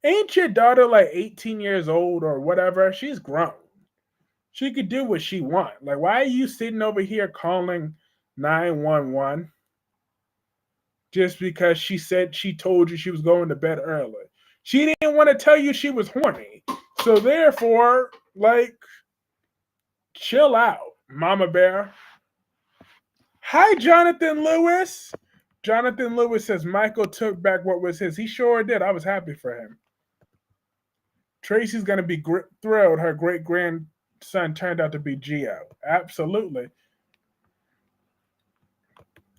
ain't your daughter like 18 years old or whatever? She's grown. She could do what she want. Like, why are you sitting over here calling 911 just because she said she told you she was going to bed early? She didn't want to tell you she was horny. So therefore, like, chill out, Mama Bear. Hi, Jonathan Lewis. Jonathan Lewis says Michael took back what was his. He sure did. I was happy for him. Tracy's going to be thrilled her great-grandson turned out to be Gio. Absolutely.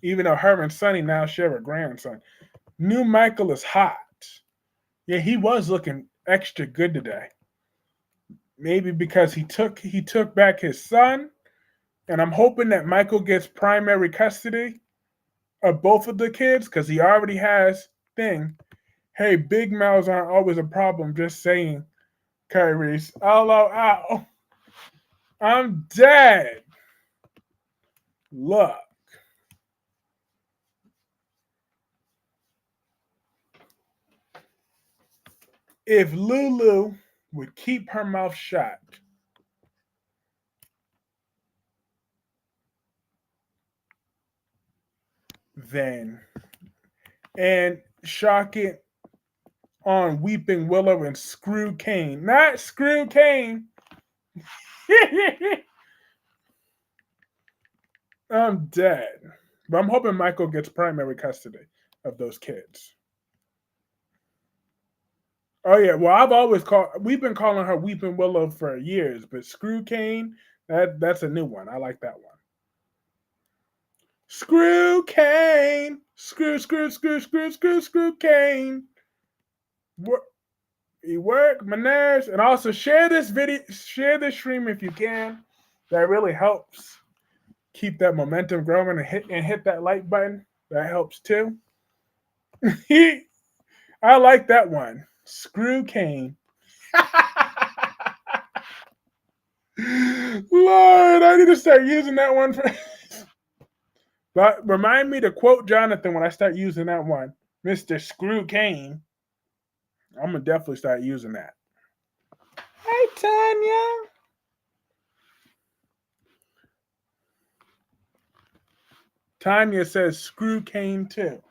Even though her and Sonny now share a grandson. New Michael is hot. Yeah, he was looking extra good today. Maybe because he took back his son, and I'm hoping that Michael gets primary custody of both of the kids because he already has Thing. Hey, big mouths aren't always a problem. Just saying, Kyrie. Ow. I'm dead. Look. If Lulu would keep her mouth shut, then, and shock it on Weeping Willow and Screw Kane. Not Screw Kane. I'm dead. But I'm hoping Michael gets primary custody of those kids. Oh yeah, well we've been calling her Weeping Willow for years, but Screw Kane, that's a new one. I like that one. Screw Kane. Screw Kane. He work my nerves. And also share this stream if you can. That really helps keep that momentum growing, and hit that like button. That helps too. I like that one. Screw Kane. Lord, I need to start using that one. But remind me to quote Jonathan when I start using that one. Mr. Screw Kane. I'm going to definitely start using that. Hi, Tanya. Tanya says Screw Kane too.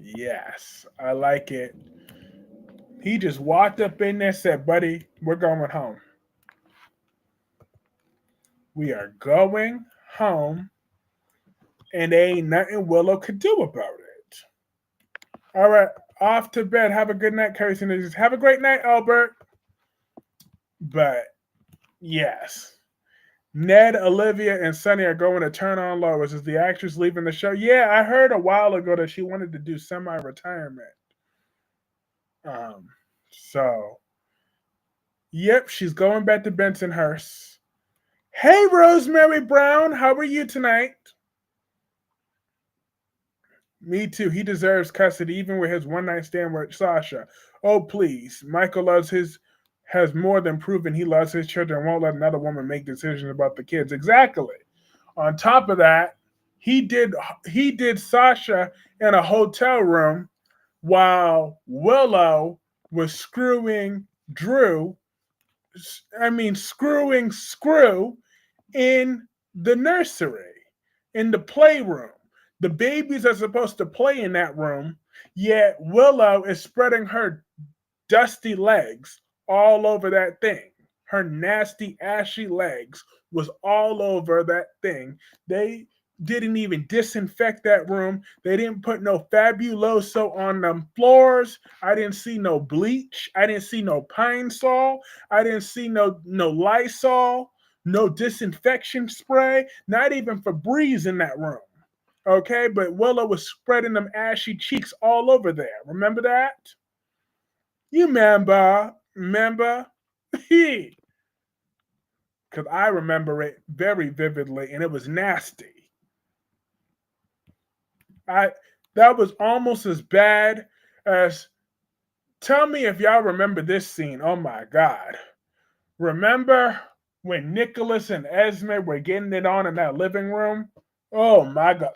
Yes, I like it. He just walked up in there and said, buddy, we're going home. We are going home, and there ain't nothing Willow could do about it. All right, off to bed. Have a good night, Curry. Have a great night, Albert. But, yes. Ned, Olivia, and Sonny are going to turn on Lois. Is the actress leaving the show? Yeah, I heard a while ago that she wanted to do semi-retirement. So, yep, she's going back to Bensonhurst. Hey, Rosemary Brown, how are you tonight? Me too. He deserves custody, even with his one-night stand with Sasha. Oh, please. Michael has more than proven he loves his children and won't let another woman make decisions about the kids. Exactly. On top of that, he did Sasha in a hotel room while Willow was screwing Screw in the nursery, in the playroom. The babies are supposed to play in that room, yet Willow is spreading her dusty legs all over that thing. Her nasty, ashy legs was all over that thing. They didn't even disinfect that room. They didn't put no Fabuloso on them floors. I didn't see no bleach. I didn't see no Pine Sol. I didn't see no Lysol, no disinfection spray, not even Febreze in that room. Okay, but Willow was spreading them ashy cheeks all over there. Remember that? You remember? Because I remember it very vividly, and it was nasty. That was almost as bad as. Tell me if y'all remember this scene. Oh my God! Remember when Nicholas and Esme were getting it on in that living room? Oh my God!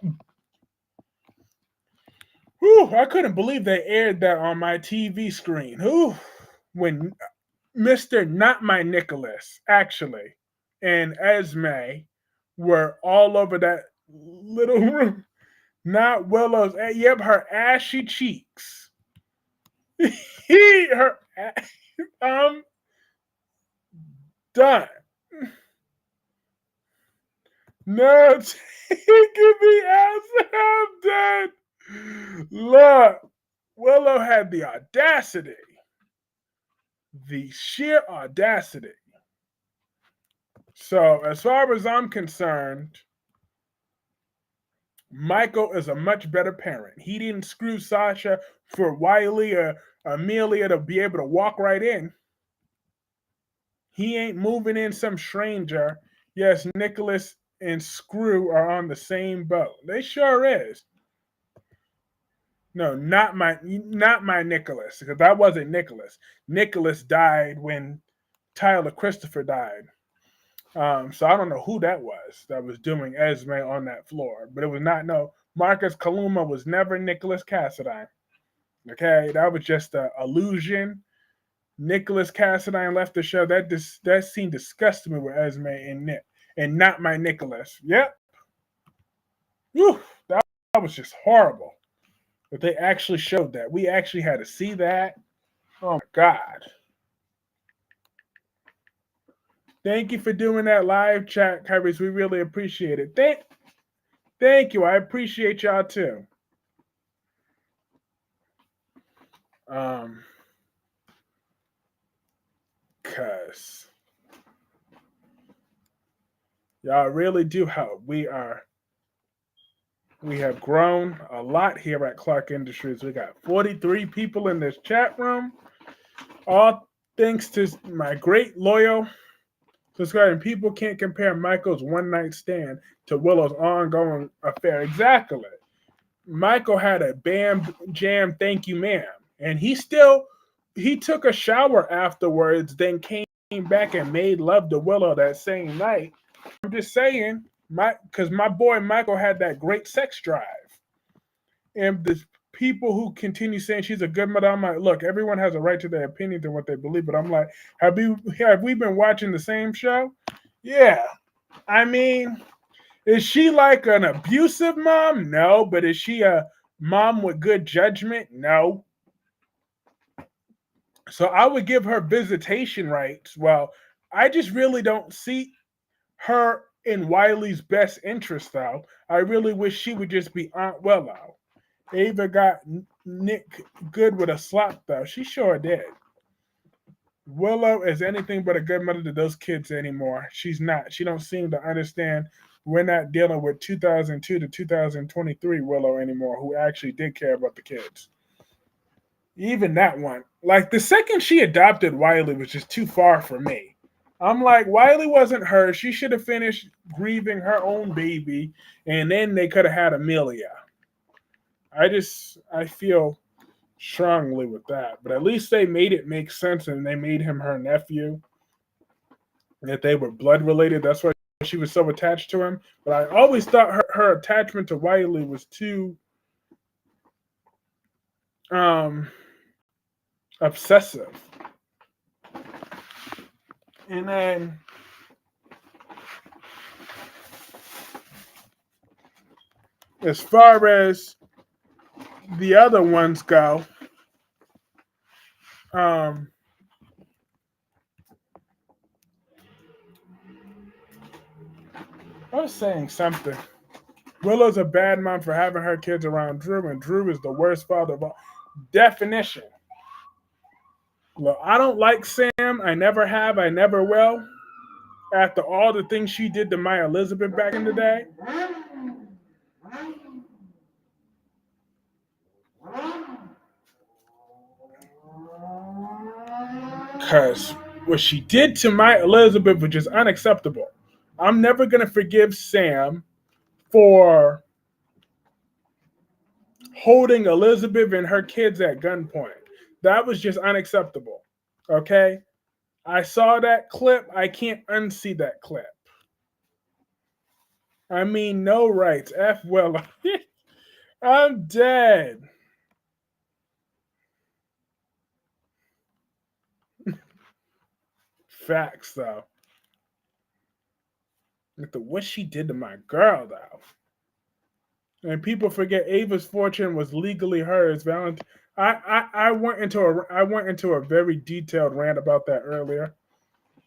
Whew, I couldn't believe they aired that on my TV screen. Whew, when Mr. Not My Nicholas, actually, and Esme were all over that little room. Not Willow's. Yep, her ashy cheeks. Her. I'm done. No, take me out. I'm done. Look, Willow had the sheer audacity. So, as far as I'm concerned, Michael is a much better parent. He didn't screw Sasha for Wiley or Amelia to be able to walk right in. He ain't moving in some stranger. Yes, Nicholas and Screw are on the same boat. They sure is. No, not my Nicholas, because that wasn't Nicholas. Nicholas died when Tyler Christopher died. So I don't know who that was doing Esme on that floor, but it was not. No, Marcus Kaluma was never Nicholas Cassadine. Okay, that was just an illusion. Nicholas Cassadine left the show. That scene disgusted me with Esme and Nick, and not my Nicholas. Yep. Whew, that was just horrible. But they actually showed that. We actually had to see that. Oh my God. Thank you for doing that live chat, Kyrus. We really appreciate it. Thank you. I appreciate y'all too. Cause y'all really do help. We have grown a lot here at Clark Industries. We got 43 people in this chat room. All thanks to my great loyal subscribing. People can't compare Michael's one night stand to Willow's ongoing affair. Exactly. Michael had a bam jam thank you ma'am. And he took a shower afterwards, then came back and made love to Willow that same night. I'm just saying, because my boy Michael had that great sex drive. And the people who continue saying she's a good mother, I'm like, look, everyone has a right to their opinions and what they believe, but I'm like, have we been watching the same show? Yeah. I mean, is she like an abusive mom? No. But is she a mom with good judgment? No. So I would give her visitation rights. Well, I just really don't see her in Wiley's best interest, though. I really wish she would just be Aunt Willow. Ava got Nick good with a slap, though. She sure did. Willow is anything but a good mother to those kids anymore. She's not. She don't seem to understand we're not dealing with 2002 to 2023 Willow anymore, who actually did care about the kids. Even that one. Like, the second she adopted Wiley was just too far for me. I'm like, Wiley wasn't her. She should have finished grieving her own baby, and then they could have had Amelia. I feel strongly with that. But at least they made it make sense, and they made him her nephew. That they were blood related. That's why she was so attached to him. But I always thought her attachment to Wiley was too obsessive. And then as far as the other ones go, I was saying something. Willow's a bad mom for having her kids around Drew, and Drew is the worst father of all. Definition. Look, I don't like Sam. I never have. I never will. After all the things she did to my Elizabeth back in the day. Because what she did to my Elizabeth was just unacceptable. I'm never going to forgive Sam for holding Elizabeth and her kids at gunpoint. That was just unacceptable. Okay? I saw that clip. I can't unsee that clip. I mean, no rights. F Willow. I'm dead. Facts, though. What she did to my girl, though. And people forget Ava's fortune was legally hers. I went into a very detailed rant about that earlier,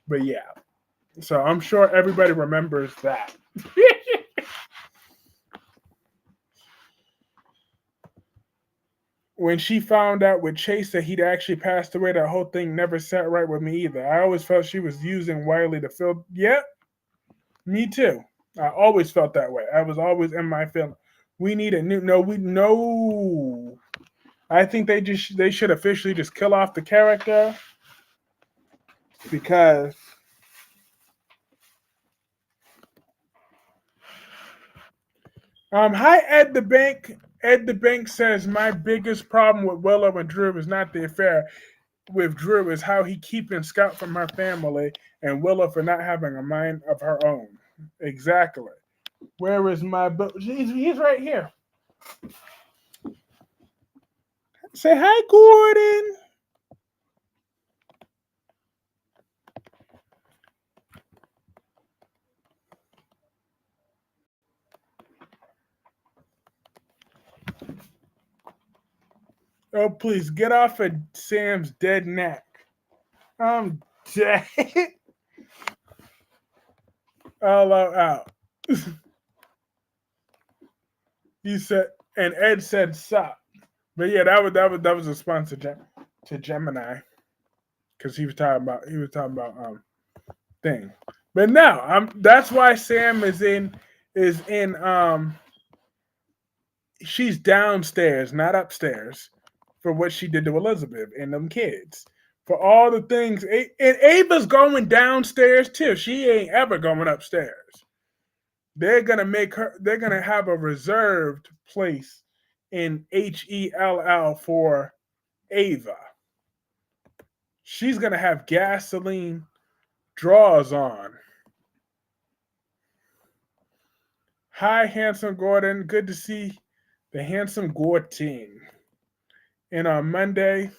but yeah. So I'm sure everybody remembers that. When she found out with Chase that he'd actually passed away, that whole thing never sat right with me either. I always felt she was using Wiley to fill. Yep, me too. I always felt that way. I was always in my feeling. We need a new. No. I think they should officially just kill off the character because hi Ed the Bank. Ed the Bank says my biggest problem with Willow and Drew is not the affair with Drew, is how he keeping Scout from her family and Willow for not having a mind of her own. Exactly. Where is my book? He's right here. Say hi, Gordon. Oh, please get off of Sam's dead neck. I'm dead. All out. He said, and Ed said, "Sup." But yeah, that was a response to Gemini, because he was talking about thing. But no, that's why Sam is in she's downstairs, not upstairs, for what she did to Elizabeth and them kids. For all the things, and Ava's going downstairs too. She ain't ever going upstairs. They're gonna have a reserved place in HELL for Ava. She's gonna have gasoline drawers on. Hi, handsome Gordon. Good to see the handsome Gordon. And on Monday,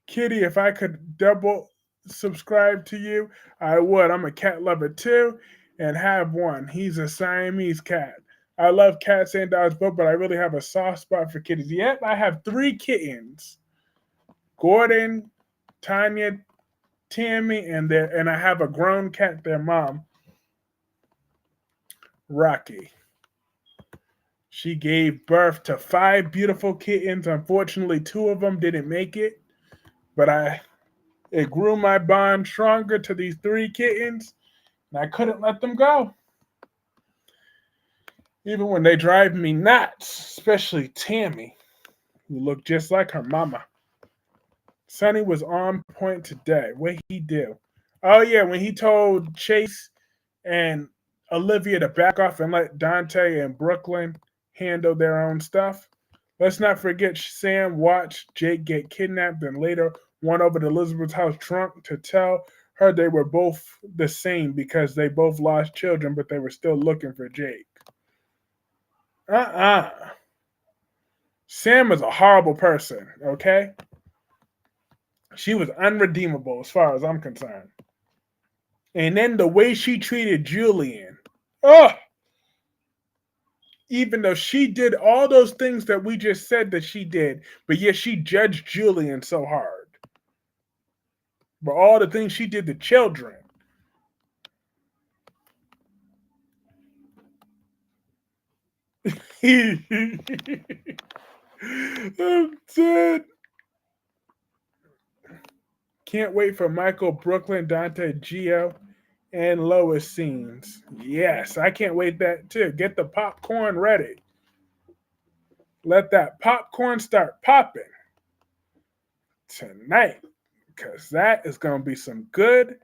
Kitty, if I could double subscribe to you, I would. I'm a cat lover too, and have one. He's a Siamese cat. I love cats and dogs both, but I really have a soft spot for kitties. Yep, I have 3 kittens. Gordon, Tanya, Tammy, and I have a grown cat, their mom, Rocky. She gave birth to 5 beautiful kittens. Unfortunately, 2 of them didn't make it, but it grew my bond stronger to these 3 kittens, and I couldn't let them go. Even when they drive me nuts, especially Tammy, who looked just like her mama. Sonny was on point today. What he do? Oh yeah, when he told Chase and Olivia to back off and let Dante and Brooklyn handle their own stuff. Let's not forget Sam watched Jake get kidnapped and later went over to Elizabeth's house trunk to tell her they were both the same because they both lost children, but they were still looking for Jake. Sam is a horrible person, okay? She was unredeemable as far as I'm concerned. And then the way she treated Julian. Even though she did all those things that we just said that she did, but yet she judged Julian so hard. For all the things she did to children. I'm dead. Can't wait for Michael, Brooklyn, Dante, Gio, and Lois scenes. Yes, I can't wait that too. Get the popcorn ready. Let that popcorn start popping tonight. because that is going to be some good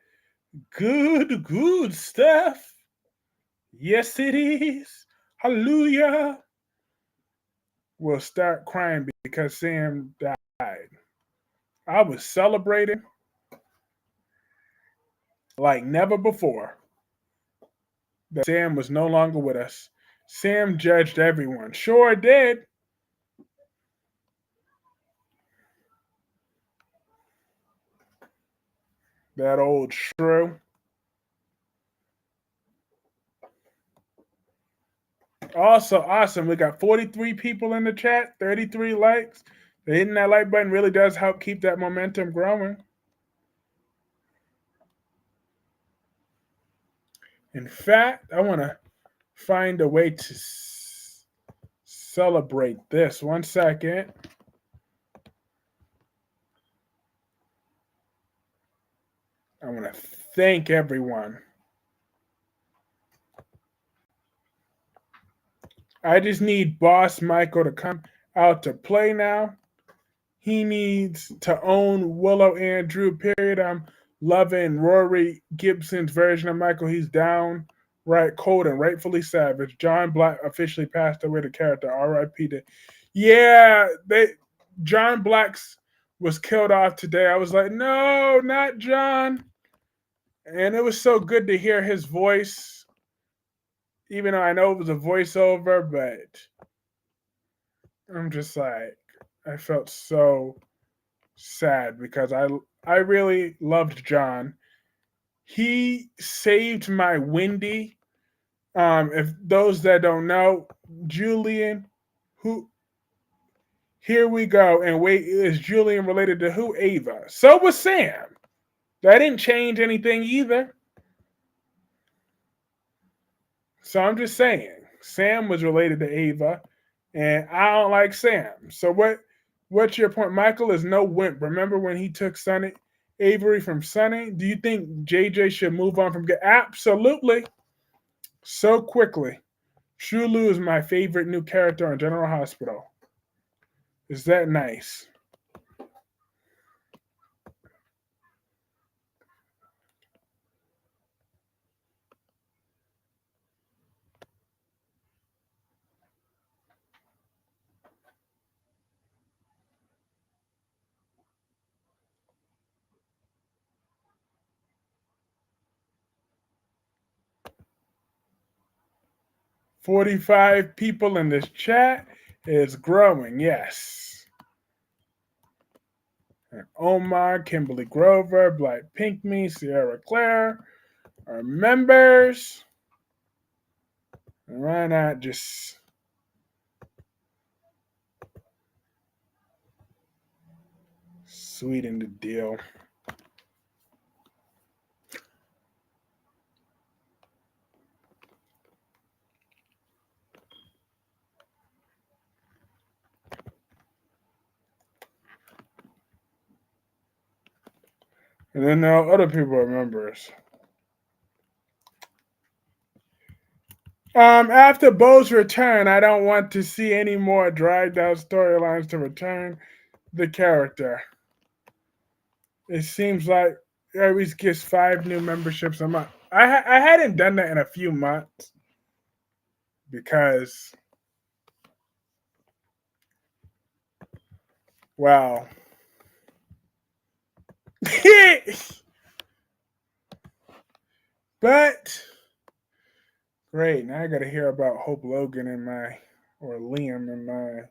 stuff. Yes, it is. Hallelujah. We'll start crying because Sam died. I was celebrating like never before that Sam was no longer with us. Sam judged everyone. Sure did. That old shrew. Also, awesome. We got 43 people in the chat, 33 likes. Hitting that like button really does help keep that momentum growing. In fact, I want to find a way to celebrate this. 1 second. I want to thank everyone. I just need Boss Michael to come out to play now. He needs to own Willow and Drew, period. I'm loving Rory Gibson's version of Michael. He's downright cold and rightfully savage. John Black officially passed away, the character. R.I.P. to... Yeah, John Black's was killed off today. I was like, no, not John. And it was so good to hear his voice, even though I know it was a voiceover, but I'm just like, I felt so sad because I really loved John. He saved my Wendy. If those that don't know, Julian, who here we go, and wait, is Julian related to who? Ava. So was Sam. That didn't change anything either. So I'm just saying, Sam was related to Ava, and I don't like Sam. So what's your point? Michael is no wimp. Remember when he took Avery from Sunny? Do you think JJ should move on from Absolutely. So quickly. Shulu is my favorite new character on General Hospital. Is that nice? $45 people in this chat is growing, yes. And Omar, Kimberly Grover, Black Pink Me, Sierra Claire are members. And why not just sweeten the deal? And then there are other people are members. After Bo's return, I don't want to see any more dragged out storylines to return the character. It seems like it always gets 5 new memberships a month. I hadn't done that in a few months because, wow. But great, now I got to hear about Hope Logan or Liam in my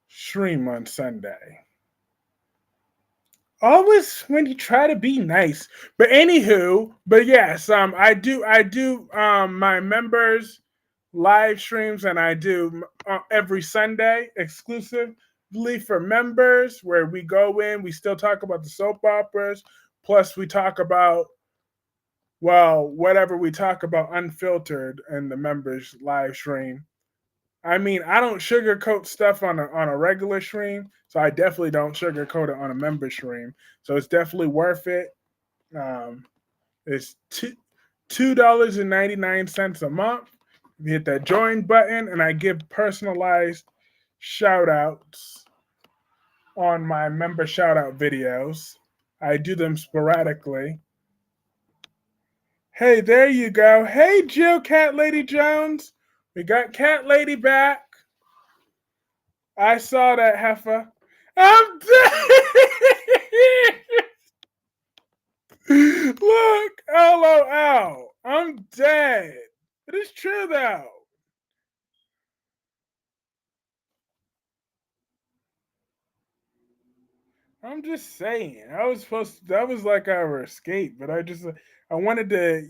stream on Sunday. Always when you try to be nice. But anywho, but yes, I do my members live streams, and I do every Sunday exclusively for members, where we go in, we still talk about the soap operas, plus we talk about, well, whatever we talk about unfiltered in the members live stream. I mean, I don't sugarcoat stuff on a regular stream, so I definitely don't sugarcoat it on a member stream. So it's definitely worth it. It's $2.99 a month. You hit that join button, and I give personalized shout outs on my member shout out videos. I do them sporadically. Hey, there you go. Hey, Jill, Cat Lady Jones. We got Cat Lady back. I saw that, heifer. I'm dead. Look, LOL. I'm dead. It is true, though. I'm just saying. I was supposed to, that was like our escape, but I wanted to,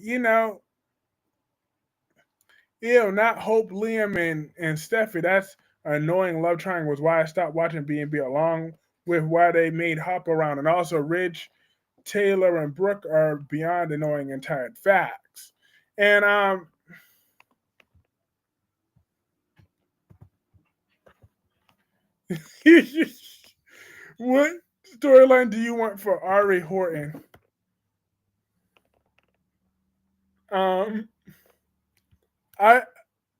not Hope, Liam, and Steffi. That's an annoying love triangle was why I stopped watching B&B along with why they made Hop around. And also Ridge, Taylor, and Brooke are beyond annoying and tired. Facts. And what storyline do you want for Ari Horton? Um, I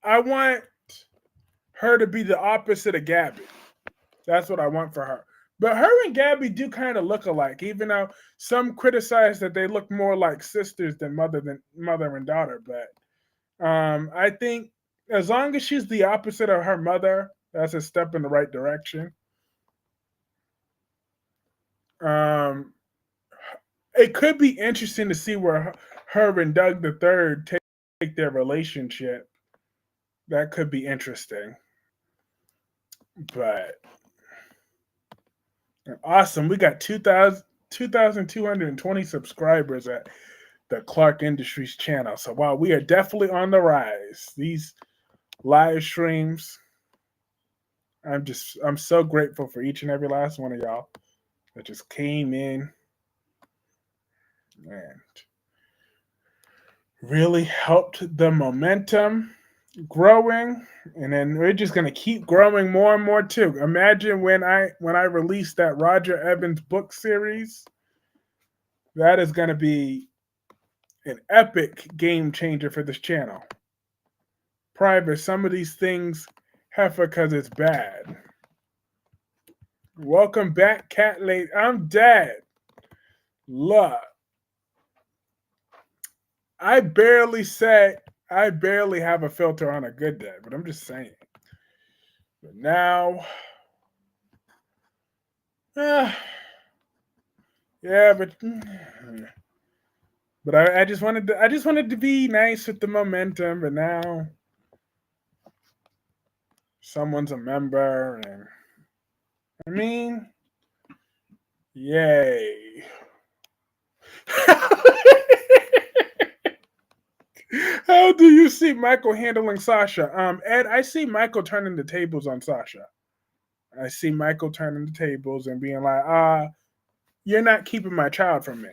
I want her to be the opposite of Gabby. That's what I want for her. But her and Gabby do kind of look alike, even though some criticize that they look more like sisters than mother and daughter. But I think as long as she's the opposite of her mother, that's a step in the right direction. Um, it could be interesting to see where her and Doug the Third take their relationship. That could be interesting. But awesome. We got 2,220 subscribers at the Clark Industries channel. So wow, we are definitely on the rise. These live streams, I'm so grateful for each and every last one of y'all that just came in and really helped the momentum growing, and then we're just going to keep growing more and more too. Imagine when I release that Roger Evans book series. That is going to be an epic game changer for this channel. Private, some of these things heifer because it's bad. Welcome back, Cat Lady. I'm dead. Look, I barely have a filter on a good day, but I'm just saying. But now, yeah, but I just wanted to be nice with the momentum, but now someone's a member, and I mean, yay. How do you see Michael handling Sasha? Ed, I see Michael turning the tables on Sasha. I see Michael turning the tables and being like, you're not keeping my child from me.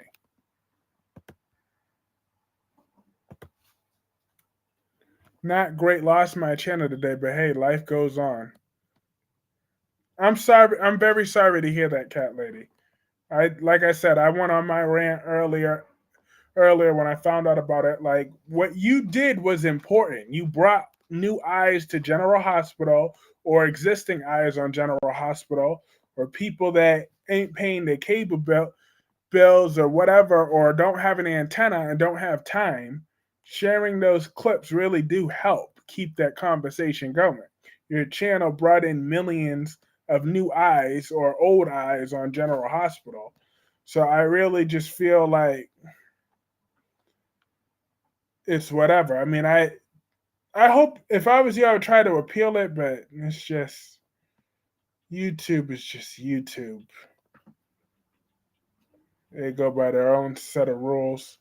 Not great, lost my channel today, but hey, life goes on. I'm sorry. I'm very sorry to hear that, Cat Lady. Like I said, I went on my rant earlier when I found out about it. Like, what you did was important. You brought new eyes to General Hospital, or existing eyes on General Hospital, or people that ain't paying their cable bills or whatever, or don't have an antenna and don't have time. Sharing those clips really do help keep that conversation going. Your channel brought in millions of new eyes or old eyes on General Hospital. So I really just feel like it's whatever. I mean, I hope if I was you, I would try to appeal it, but it's just YouTube is just YouTube. They go by their own set of rules.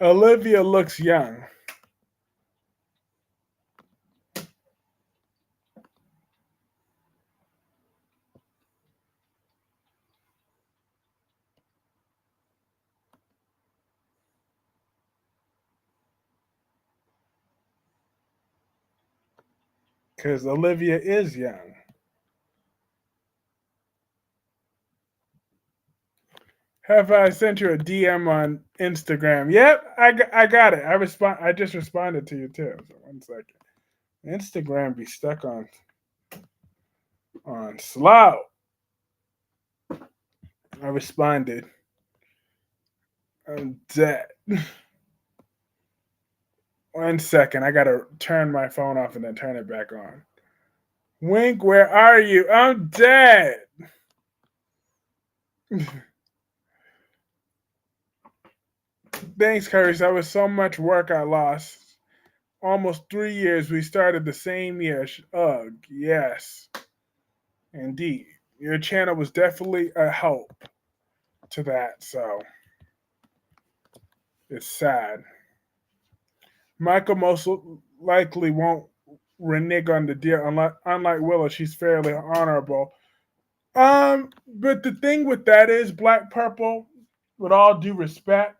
Olivia looks young. Because Olivia is young. Have I sent you a DM on Instagram? Yep, I got it. I just responded to you too. So 1 second. Instagram be stuck on slow. I responded. I'm dead. 1 second. I gotta turn my phone off and then turn it back on. Wink, where are you? I'm dead. Thanks, Curry. That was so much work I lost. Almost 3 years. We started the same year. Ugh, yes. Indeed. Your channel was definitely a help to that, so it's sad. Michael most likely won't renege on the deal. Unlike Willow, she's fairly honorable. But the thing with that is, Black Purple, with all due respect,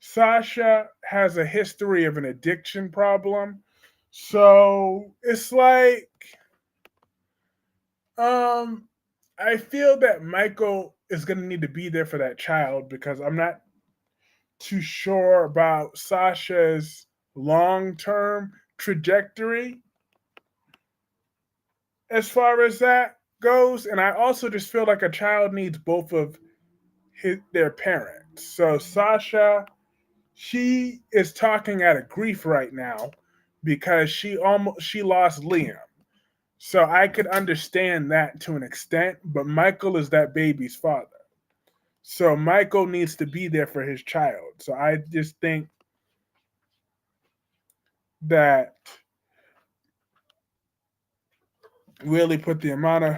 Sasha has a history of an addiction problem. So it's like, I feel that Michael is going to need to be there for that child because I'm not too sure about Sasha's long-term trajectory as far as that goes. And I also just feel like a child needs both of their parents. So Sasha, she is talking out of grief right now because she lost Liam. So I could understand that to an extent, but Michael is that baby's father. So Michael needs to be there for his child. So I just think that really put the amount of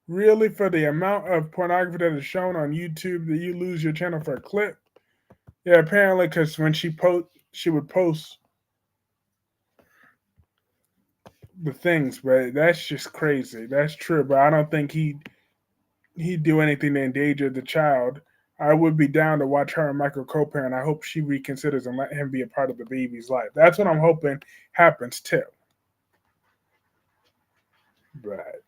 really for the amount of pornography that is shown on YouTube that you lose your channel for a clip. Yeah, apparently because when she would post the things, but that's just crazy. That's true, but I don't think he'd do anything to endanger the child. I would be down to watch her and Michael co-parent. I hope she reconsiders and let him be a part of the baby's life. That's what I'm hoping happens too. But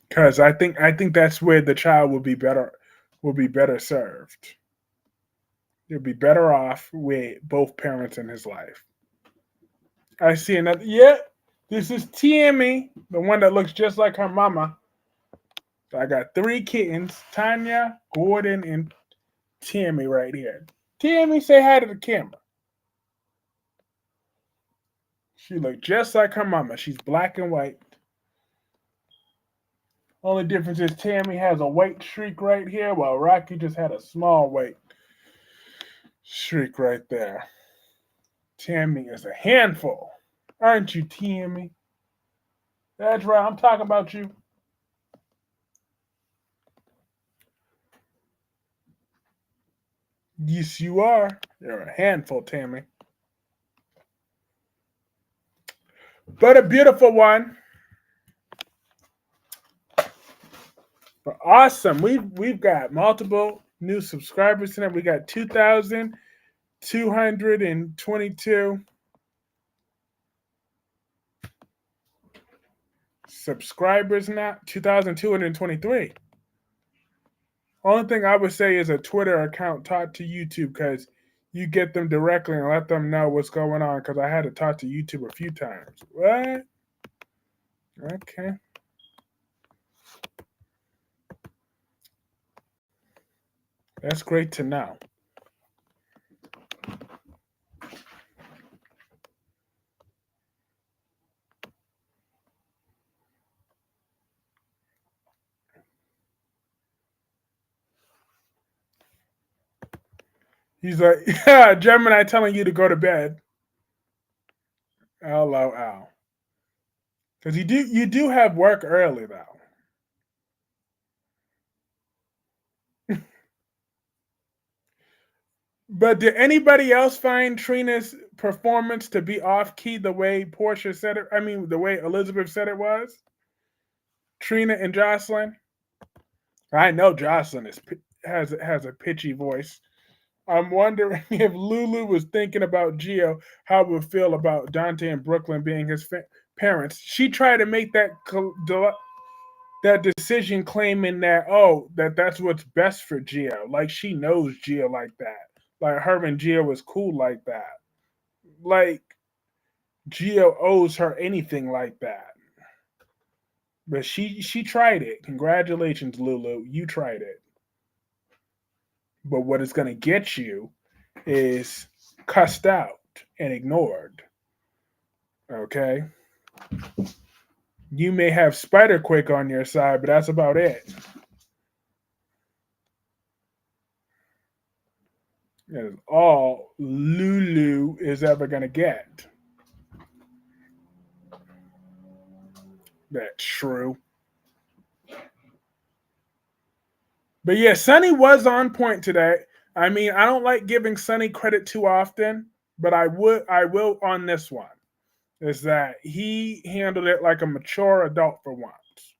because I think that's where the child will be better served. He'll be better off with both parents in his life. I see another. Yeah, this is Tammy, the one that looks just like her mama. So I got 3 kittens: Tanya, Gordon, and Tammy right here. Tammy, say hi to the camera. She looked just like her mama. She's black and white. Only difference is Tammy has a white streak right here, while Rocky just had a small white streak right there. Tammy is a handful. Aren't you, Tammy? That's right. I'm talking about you. Yes, you are. You're a handful, Tammy. But a beautiful one. But awesome. We've got multiple new subscribers tonight. We got 2,222 subscribers now. 2,223. Only thing I would say is a Twitter account talk to YouTube because you get them directly and let them know what's going on because I had to talk to YouTube a few times. What? Okay. That's great to know. He's like, yeah, Gemini telling you to go to bed. LOL. Because you do have work early though. But did anybody else find Trina's performance to be off key the way Portia said it? I mean, the way Elizabeth said it was? Trina and Jocelyn? I know Jocelyn has a pitchy voice. I'm wondering if Lulu was thinking about Gio, how it would feel about Dante and Brooklyn being his parents. She tried to make that decision, claiming that that's what's best for Gio. Like she knows Gio like that. Like her and Gio was cool like that. Like Gio owes her anything like that. But she tried it. Congratulations, Lulu. You tried it. But what it's going to get you is cussed out and ignored. Okay? You may have Spider-Quick on your side, but that's about it. That is all Lulu is ever going to get. That's true. But yeah, Sonny was on point today. I mean, I don't like giving Sonny credit too often, but I will on this one. Is that he handled it like a mature adult for once.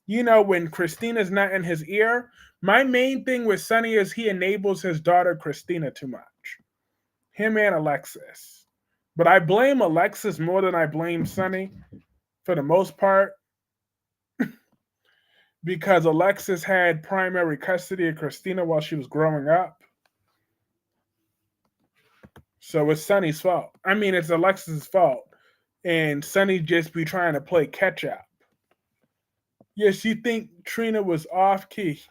You know, when Christina's not in his ear, my main thing with Sonny is he enables his daughter Christina too much. Him and Alexis. But I blame Alexis more than I blame Sonny for the most part. Because Alexis had primary custody of Christina while she was growing up. So it's Sonny's fault. I mean, it's Alexis' fault. And Sonny just be trying to play catch up. Yes, you think Trina was off key.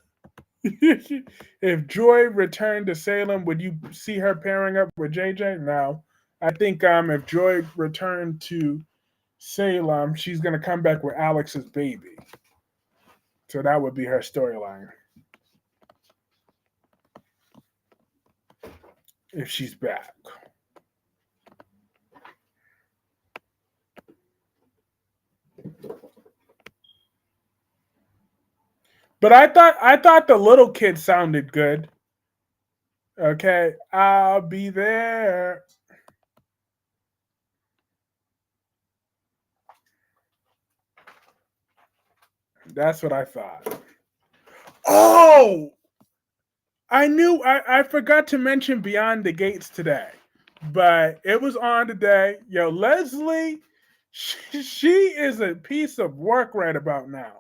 If Joy returned to Salem, would you see her pairing up with JJ? No. I think if Joy returned to Salem, she's going to come back with Alex's baby. So that would be her storyline. If she's back. But I thought the little kid sounded good. Okay, I'll be there. That's what I thought. Oh! I forgot to mention Beyond the Gates today. But it was on today. Yo, Leslie, she is a piece of work right about now.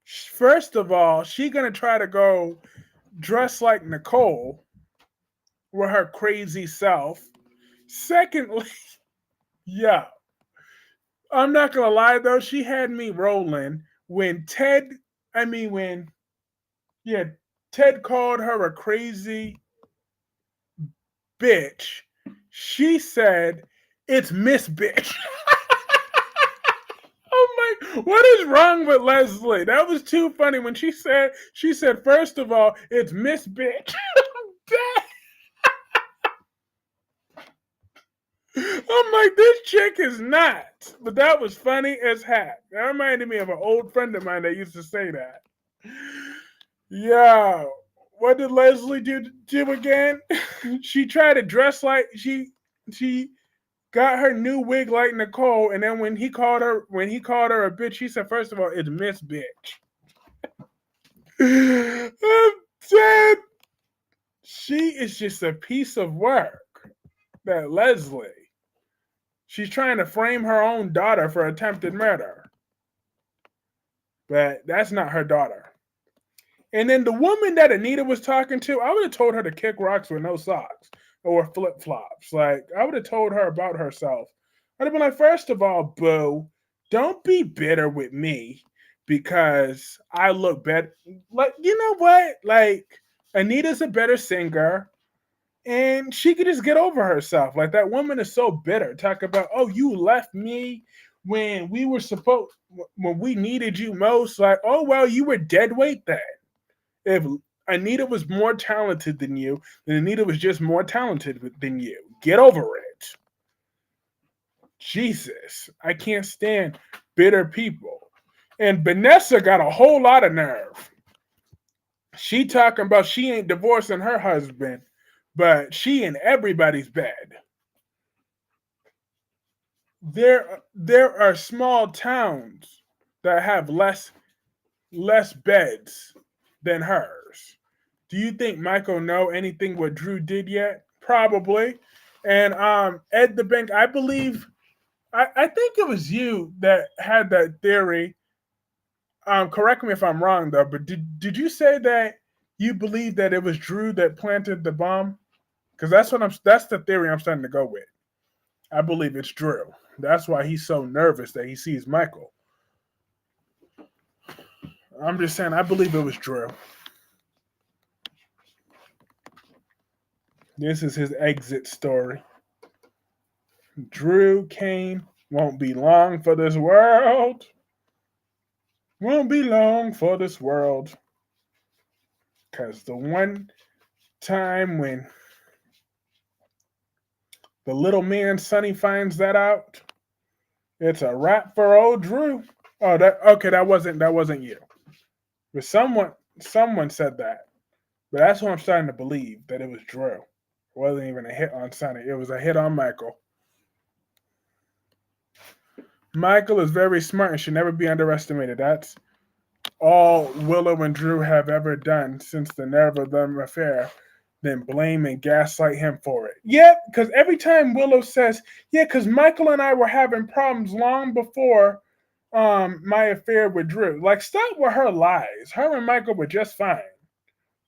First of all, she's going to try to go dress like Nicole with her crazy self. Secondly, yeah, I'm not going to lie, though. She had me rolling when Ted called her a crazy bitch. She said, it's Miss Bitch. Oh my, what is wrong with Leslie? That was too funny when she said, first of all, it's Miss Bitch. I'm like, this chick is nuts. But that was funny as heck. That reminded me of an old friend of mine that used to say that. Yeah. What did Leslie do again? She tried to dress like she got her new wig like Nicole, and then when he called her a bitch, she said, first of all, it's Miss Bitch. I'm dead. She is just a piece of work. That Leslie. She's trying to frame her own daughter for attempted murder. But that's not her daughter. And then the woman that Anita was talking to, I would have told her to kick rocks with no socks or flip-flops. Like, I would have told her about herself. I'd have been like, first of all, boo, don't be bitter with me because I look better. Like, you know what? Like, Anita's a better singer. And she could just get over herself. Like, that woman is so bitter. Talk about, oh, you left me when when we needed you most. Like, oh, well, you were dead weight then. If Anita was more talented than you, then Anita was just more talented than you. Get over it. Jesus, I can't stand bitter people. And Vanessa got a whole lot of nerve. She talking about she ain't divorcing her husband, but she in everybody's bed. There are small towns that have less beds than hers. Do you think Michael know anything what Drew did yet? Probably. And Ed the Bank, I believe I think it was you that had that theory. Correct me if I'm wrong though, but did you say that you believe that it was Drew that planted the bomb? Because that's the theory I'm starting to go with. I believe it's Drew. That's why he's so nervous that he sees Michael. I'm just saying I believe it was Drew. This is his exit story. Drew Kane won't be long for this world. Won't be long for this world. Because the one time when the little man Sonny finds that out, it's a wrap for old Drew. Oh, that wasn't you. But someone said that. But that's what I'm starting to believe, that it was Drew. It wasn't even a hit on Sonny. It was a hit on Michael. Michael is very smart and should never be underestimated. That's all Willow and Drew have ever done since the nerve of them affair, then blame and gaslight him for it. Yeah, because every time Willow says, yeah, because Michael and I were having problems long before my affair with Drew. Like, stop with her lies. Her and Michael were just fine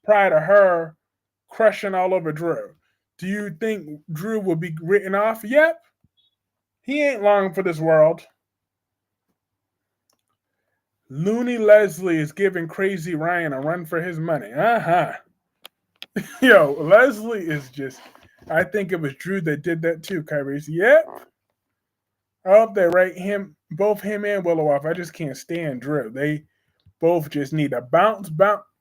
prior to her crushing all over Drew. Do you think Drew will be written off? Yep. He ain't long for this world. Looney Leslie is giving Crazy Ryan a run for his money. Yo, Leslie is just. I think it was Drew that did that too, Kyrie. Yep. I hope they write both him and Willow off. I just can't stand Drew. They both just need a bounce.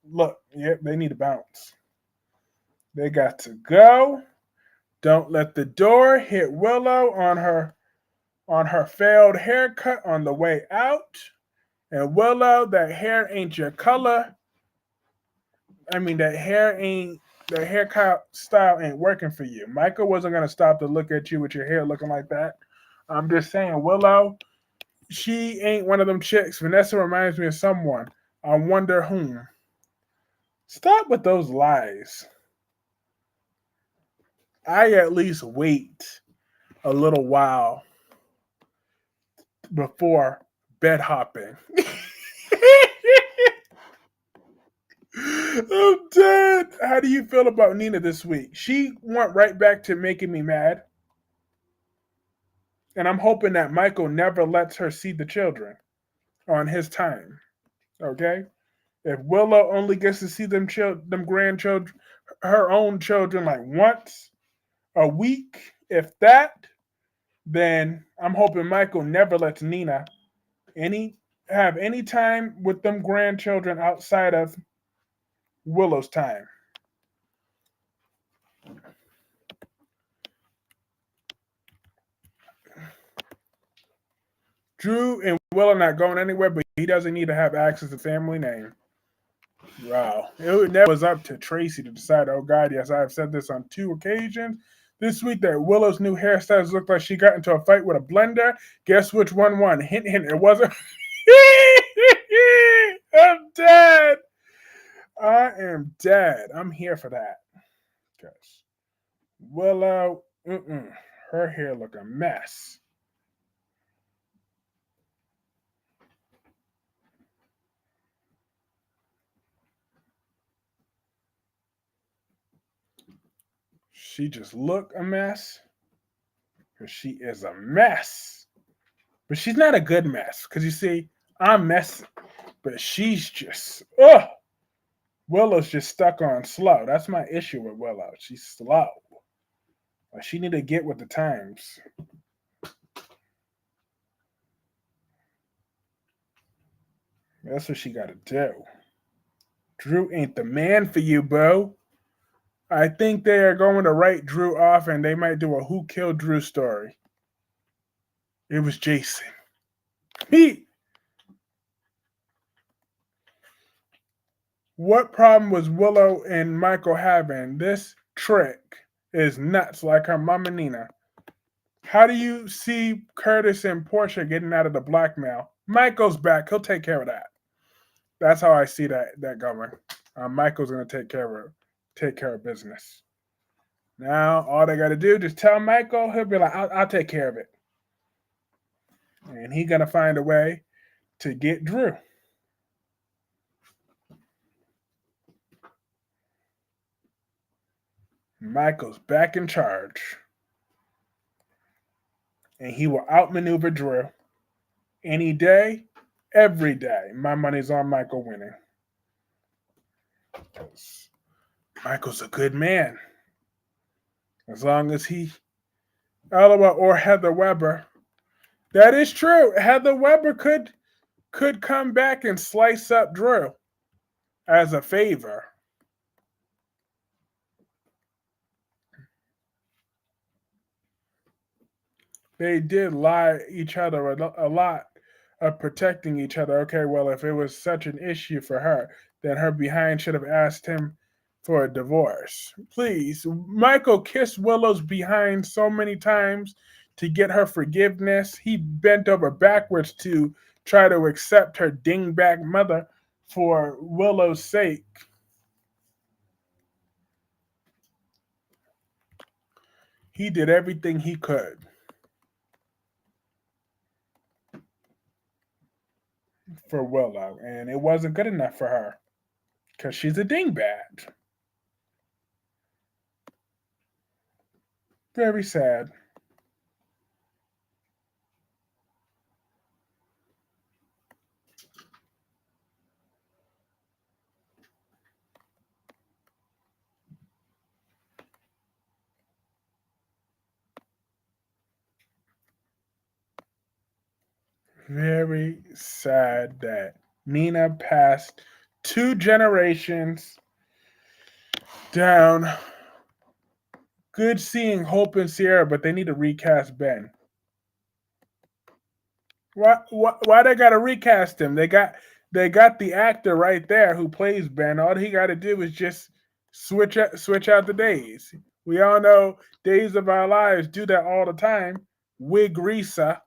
Look, yep, they need a bounce. They got to go. Don't let the door hit Willow on her failed haircut on the way out. And Willow, that hair ain't your color. I mean, that haircut style ain't working for you. Michael wasn't gonna stop to look at you with your hair looking like that. I'm just saying, Willow, she ain't one of them chicks. Vanessa reminds me of someone. I wonder whom. Stop with those lies. I at least wait a little while before bed hopping. I'm dead. How do you feel about Nina this week? She went right back to making me mad. And I'm hoping that Michael never lets her see the children on his time. Okay? If Willow only gets to see them grandchildren, her own children, like once a week, if that, then I'm hoping Michael never lets Nina have any time with them grandchildren outside of Willow's time. Drew and Willow not going anywhere, but he doesn't need to have access to family name. Wow. It never was up to Tracy to decide, oh God, yes, I have said this on 2 occasions this week that Willow's new hairstyles looked like she got into a fight with a blender. Guess which one won? Hint, hint, it wasn't. I'm dead. I am dead. I'm here for that. Because Willow, her hair look a mess. She just look a mess. Because she is a mess. But she's not a good mess. Because you see, I'm messy. But she's just, Willow's just stuck on slow. That's my issue with Willow. She's slow. Like, she need to get with the times. That's what she got to do. Drew ain't the man for you, bro. I think they are going to write Drew off and they might do a Who Killed Drew story. It was Jason. What problem was Willow and Michael having? This trick is nuts, like her mama Nina. How do you see Curtis and Portia getting out of the blackmail? Michael's back. He'll take care of that. That's how I see that going. Michael's gonna take care of business. Now all they gotta do, just tell Michael. He'll be like, I'll take care of it, and he's gonna find a way to get Drew. Michael's back in charge, and he will outmaneuver Drew any day, every day. My money's on Michael winning. Michael's a good man. As long as he, Oliver or Heather Weber, that is true. Heather Weber could come back and slice up Drew as a favor. They did lie each other a lot of protecting each other. Okay, well, if it was such an issue for her, then her behind should have asked him for a divorce. Please, Michael kissed Willow's behind so many times to get her forgiveness. He bent over backwards to try to accept her dingbat mother for Willow's sake. He did everything he could for Willow, and it wasn't good enough for her because she's a dingbat. Very sad. Very sad that Nina passed 2 generations down. Good seeing Hope and Sierra, but they need to recast Ben. Why they gotta recast him? They got the actor right there who plays Ben. All he got to do is just switch out the days. We all know Days of Our Lives do that all the time. Wig Risa,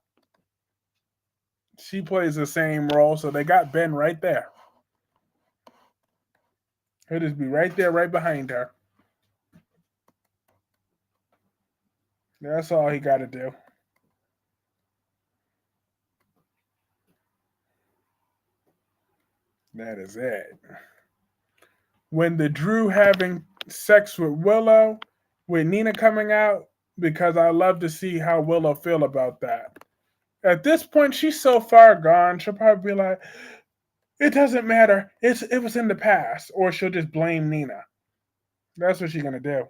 she plays the same role, so they got Ben right there. He'll just be right there, right behind her. That's all he got to do. That is it. When the Drew having sex with Willow, with Nina coming out, because I love to see how Willow feel about that. At this point, she's so far gone, she'll probably be like, it doesn't matter. It was in the past. Or she'll just blame Nina. That's what she's going to do.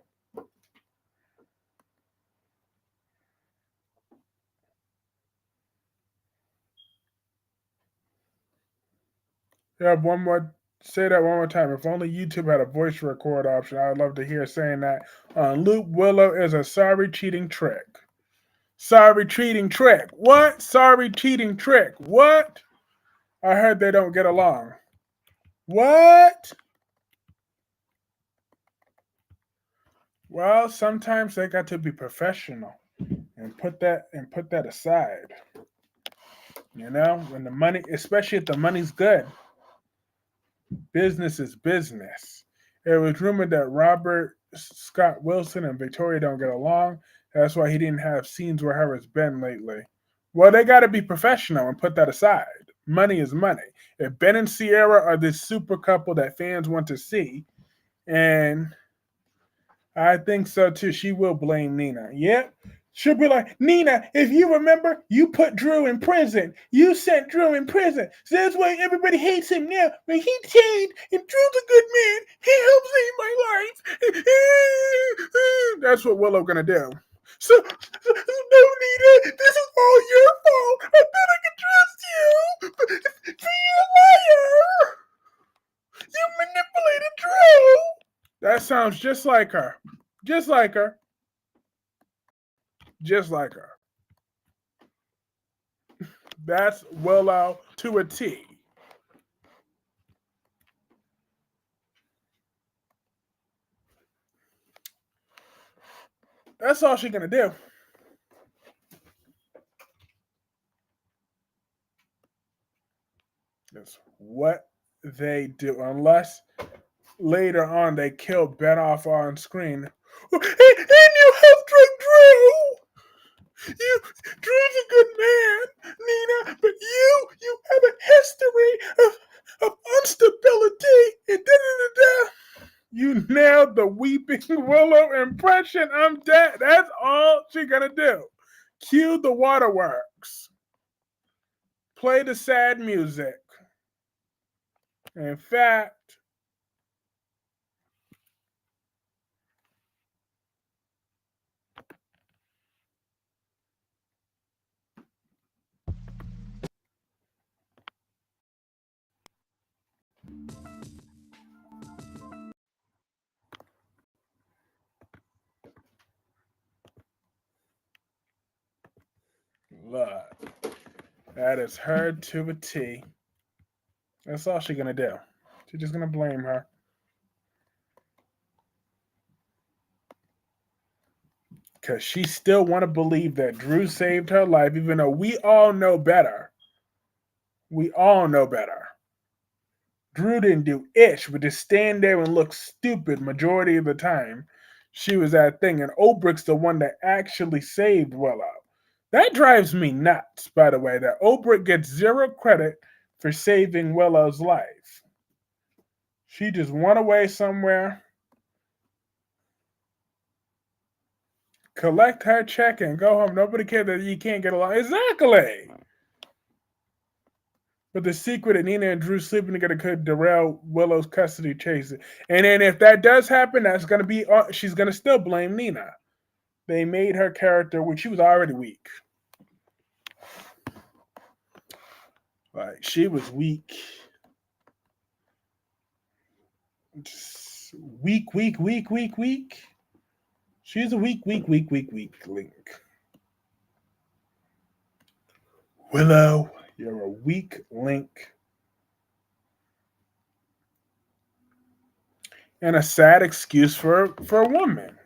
Yeah, say that one more time. If only YouTube had a voice record option, I'd love to hear saying that on loop. Willow is a sorry cheating trick. Sorry cheating trick. What? Sorry cheating trick. What? I heard they don't get along. What? Well, sometimes they got to be professional and put that aside. You know, when the money, especially if the money's good. Business is business. It was rumored that Robert Scott Wilson and Victoria don't get along. That's why he didn't have scenes where her has been lately. Well, they got to be professional and put that aside. Money is money. If Ben and Sierra are this super couple that fans want to see, and I think so too, she will blame Nina. Yep. She'll be like, Nina, if you remember, you put Drew in prison. You sent Drew in prison. So that's why everybody hates him now. But he changed, and Drew's a good man. He helped save my life. That's what Willow gonna do. So no, Nina, this is all your fault. I thought I could trust you. But you're a liar. You manipulated Drew. That sounds just like her. Just like her. Just like her. That's Willow to a T. That's all she's gonna do. That's what they do, unless later on they kill Ben off on screen. And you have Drew. Drew's a good man, Nina, but you have a history of instability and da-da-da-da. You nailed the weeping Willow impression. I'm dead. That's all she's gonna do. Cue the waterworks. Play the sad music. In fact, look, that is her to a T. That's all she's gonna do. She's just gonna blame her. Because she still want to believe that Drew saved her life, even though we all know better. We all know better. Drew didn't do ish, but just stand there and look stupid majority of the time. She was that thing, and Obrick's the one that actually saved Willow. That drives me nuts, by the way, that Obrick gets zero credit for saving Willow's life. She just went away somewhere, collect her check, and go home. Nobody cares that you can't get along. Exactly. But the secret that Nina and Drew sleeping together could derail Willow's custody chase. And then if that does happen, that's going to be, she's going to still blame Nina. They made her character, which she was already weak. Like, she was weak. Just weak. She's a weak link. Willow, you're a weak link. And a sad excuse for a woman.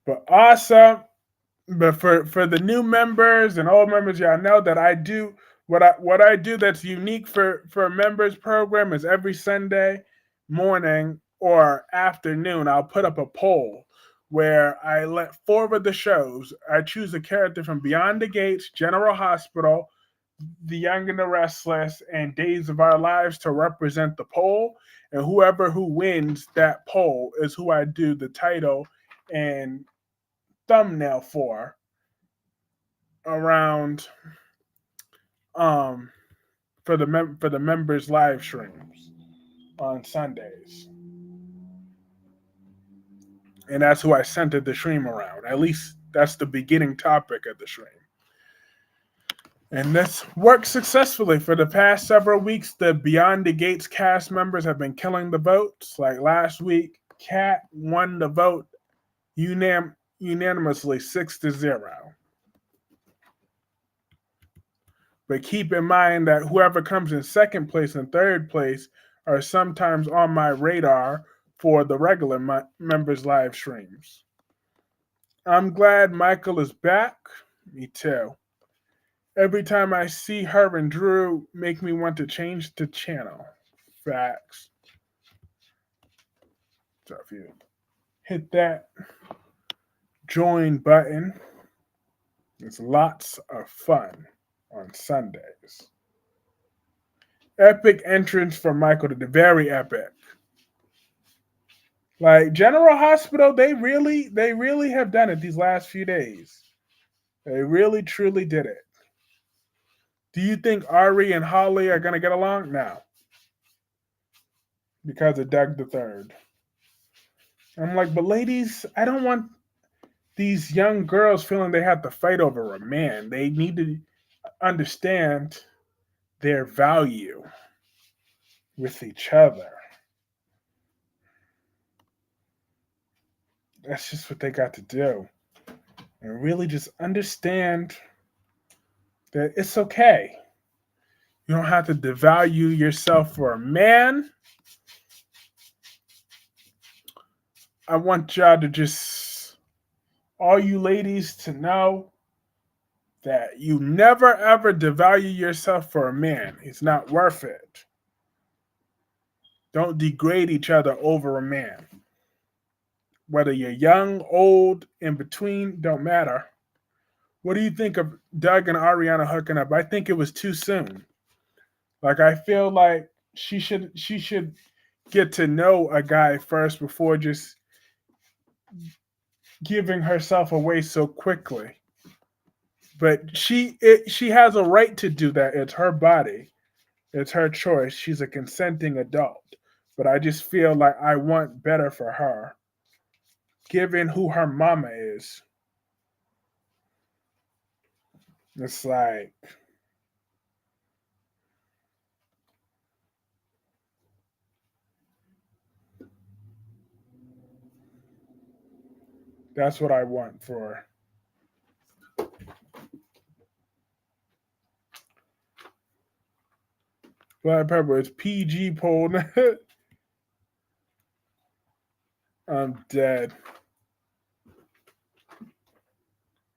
But awesome. But for the new members and old members, y'all know that I do what I do that's unique for a members program is every Sunday morning or afternoon, I'll put up a poll where I let 4 of the shows, I choose a character from Beyond the Gates, General Hospital, The Young and the Restless, and Days of Our Lives to represent the poll. And who wins that poll is who I do the title and thumbnail for around for the members live streams on Sundays. And that's who I centered the stream around. At least that's the beginning topic of the stream. And this worked successfully. For the past several weeks, the Beyond the Gates cast members have been killing the votes. Like last week, Kat won the vote unanimously 6-0. But keep in mind that whoever comes in second place and third place are sometimes on my radar for the regular members live streams. I'm glad Michael is back. Me too. Every time I see her and Drew, make me want to change the channel. Facts. So if you hit that join button, it's lots of fun on Sundays. Epic entrance for Michael to the very epic. Like General Hospital, they really have done it these last few days. They really truly did it. Do you think Ari and Holly are gonna get along? No. Because of Doug the Third. I'm like, but ladies, I don't want these young girls feeling they have to fight over a man. They need to understand their value with each other. That's just what they got to do. And really just understand that it's okay. You don't have to devalue yourself for a man. I want y'all to just, all you ladies, to know that you never ever devalue yourself for a man. He's not worth it. Don't degrade each other over a man. Whether you're young, old, in between, don't matter. What do you think of Doug and Ariana hooking up? I think it was too soon. Like, I feel like she should get to know a guy first before just giving herself away so quickly. But she has a right to do that. It's her body. It's her choice. She's a consenting adult. But I just feel like I want better for her, given who her mama is. It's like, that's what I want for her. Black Pepper is PG pulled. I'm dead.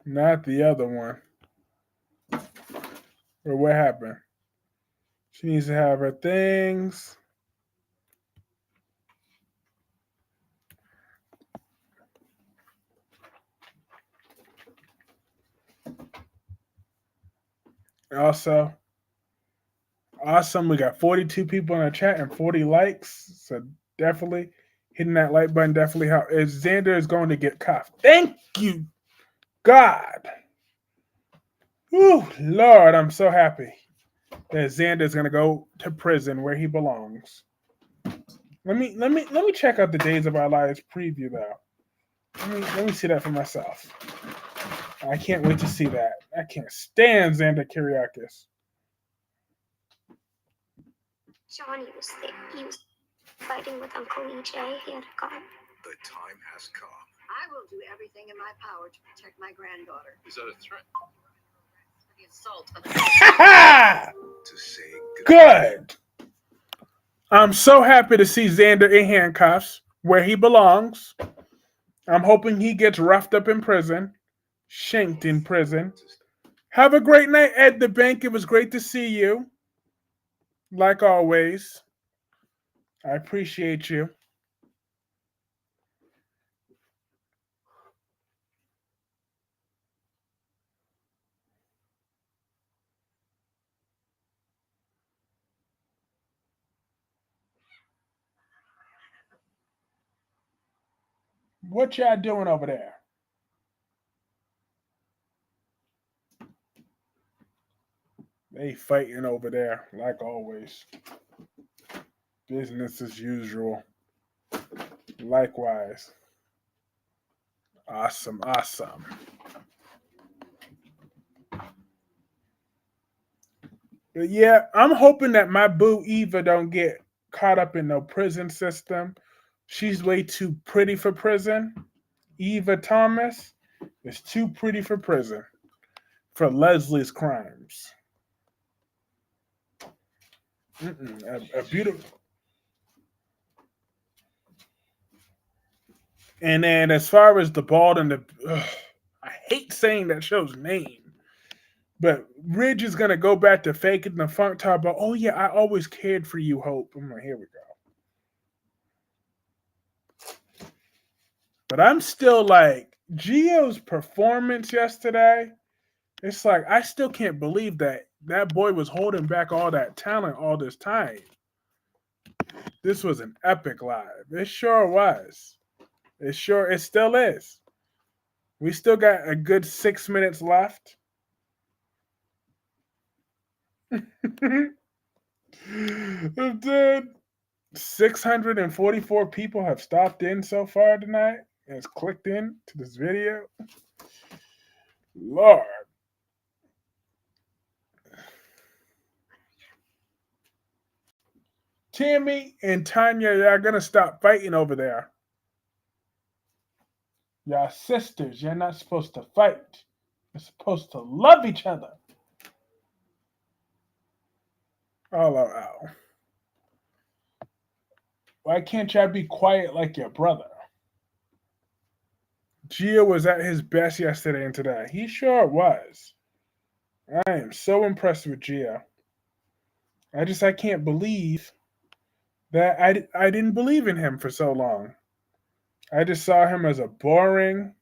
Not the other one. Or what happened? She needs to have her things. Also, awesome. We got 42 people in the chat and 40 likes. So definitely hitting that like button definitely helps. Xander is going to get cuffed. Thank you, God. Whew, Lord, I'm so happy that Xander is going to go to prison where he belongs. Let me check out the Days of Our Lives preview though. Let me see that for myself. I can't wait to see that. I can't stand Xander Kyriakis. Johnny was there. He was fighting with Uncle EJ. He had a gun. The time has come. I will do everything in my power to protect my granddaughter. Is that a threat? For the assault of To say Good. I'm so happy to see Xander in handcuffs where he belongs. I'm hoping he gets roughed up in prison, shanked in prison. Have a great night, Ed the Bank. It was great to see you. Like always. I appreciate you. What y'all doing over there? They fighting over there, like always. Business as usual. Likewise. Awesome. But yeah, I'm hoping that my boo Eva don't get caught up in no prison system. She's way too pretty for prison. Eva Thomas is too pretty for prison for Leslie's crimes. A beautiful. And then as far as the bald and I hate saying that show's name. But Ridge is gonna go back to faking the funk talk about, oh yeah, I always cared for you, Hope. I'm like, here we go. But I'm still like, Gio's performance yesterday, it's like, I still can't believe that boy was holding back all that talent all this time. This was an epic live. It sure was. It still is. We still got a good 6 minutes left. I'm dead. 644 people have stopped in so far tonight and has clicked in to this video. Lord. Tammy and Tanya, y'all gonna stop fighting over there. Y'all sisters, you're not supposed to fight. You're supposed to love each other. LOL. Why can't y'all be quiet like your brother? Gio was at his best yesterday and today. He sure was. I am so impressed with Gio. I can't believe that I didn't believe in him for so long. I just saw him as a boring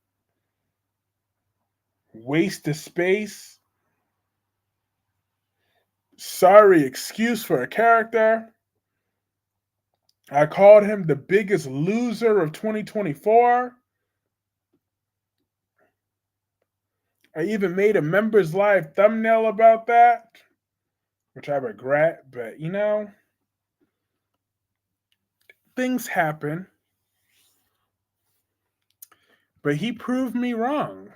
waste of space. Sorry excuse for a character. I called him the biggest loser of 2024. I even made a members live thumbnail about that, which I regret, but things happen. But he proved me wrong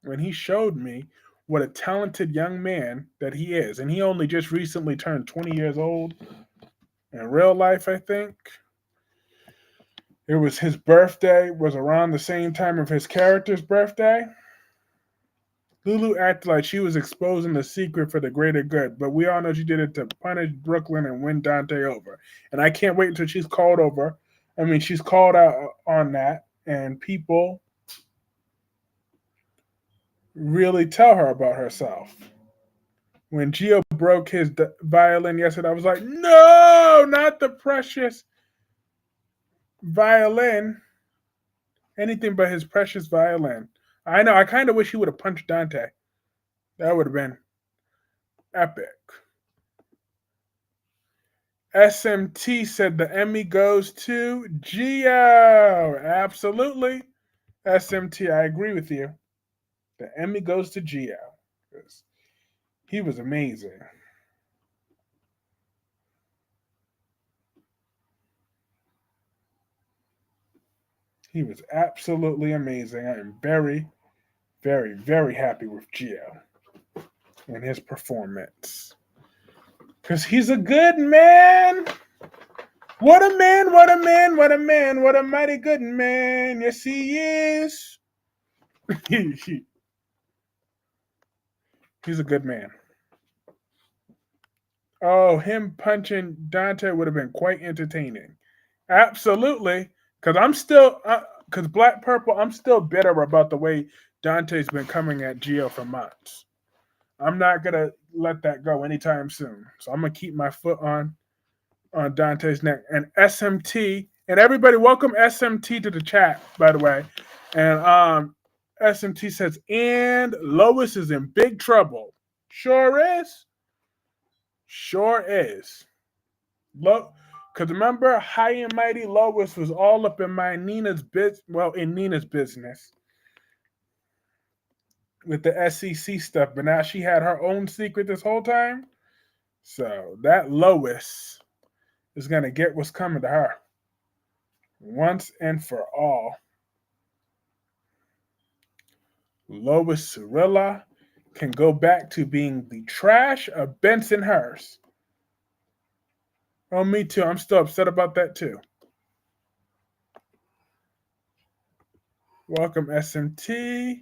when he showed me what a talented young man that he is. And he only just recently turned 20 years old in real life, I think. It was his birthday, was around the same time of his character's birthday. Lulu acted like she was exposing the secret for the greater good, but we all know she did it to punish Brooklyn and win Dante over. And I can't wait until she's called over. I mean, she's called out on that, and people really tell her about herself. When Gio broke his violin yesterday, I was like, no, not the precious violin. Anything but his precious violin. I know, I kind of wish he would have punched Dante. That would have been epic. SMT said the Emmy goes to Gio. Absolutely. SMT, I agree with you. The Emmy goes to Gio. He was amazing. He was absolutely amazing. I am very, very, very happy with Gio and his performance. Because he's a good man. What a man, what a man, what a man, what a mighty good man. Yes, he is. He's a good man. Oh, him punching Dante would have been quite entertaining. Absolutely. Because Black Purple, I'm still bitter about the way Dante's been coming at Gio for months. I'm not going to let that go anytime soon. So I'm going to keep my foot on Dante's neck. And SMT, and everybody, welcome SMT to the chat, by the way. And SMT says, and Lois is in big trouble. Sure is. Sure is. Because remember, High and Mighty Lois was all up in Nina's business with the SEC stuff, but now she had her own secret this whole time. So that Lois is going to get what's coming to her once and for all. Lois Cirilla can go back to being the trash of Bensonhurst. Oh, me too. I'm still upset about that too. Welcome, SMT.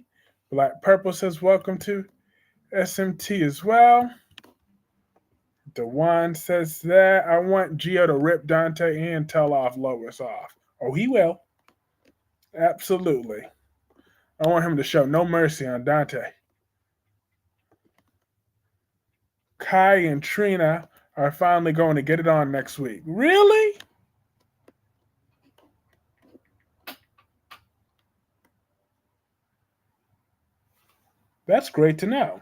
Black Purple says welcome to SMT as well. Dewan says that I want Gio to rip Dante and tell off Lois off. Oh, he will. Absolutely. I want him to show no mercy on Dante. Kai and Trina are finally going to get it on next week. Really? That's great to know.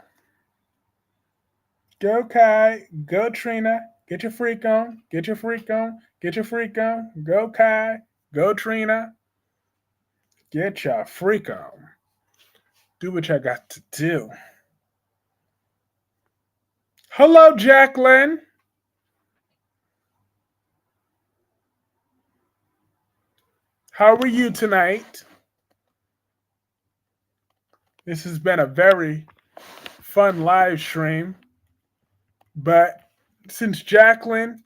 Go Kai, go Trina, get your freak on, get your freak on, get your freak on. Go Kai, go Trina, get your freak on. Do what you got to do. Hello, Jacqueline. How are you tonight? This has been a very fun live stream. But since Jacqueline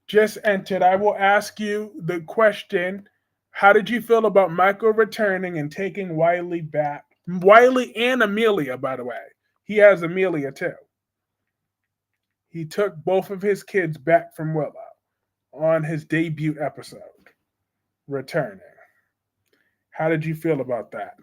just entered, I will ask you the question. How did you feel about Michael returning and taking Wiley back? Wiley and Amelia, by the way. He has Amelia too. He took both of his kids back from Willow on his debut episode, returning. How did you feel about that?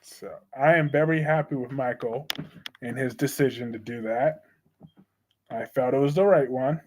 So I am very happy with Michael and his decision to do that. I felt it was the right one.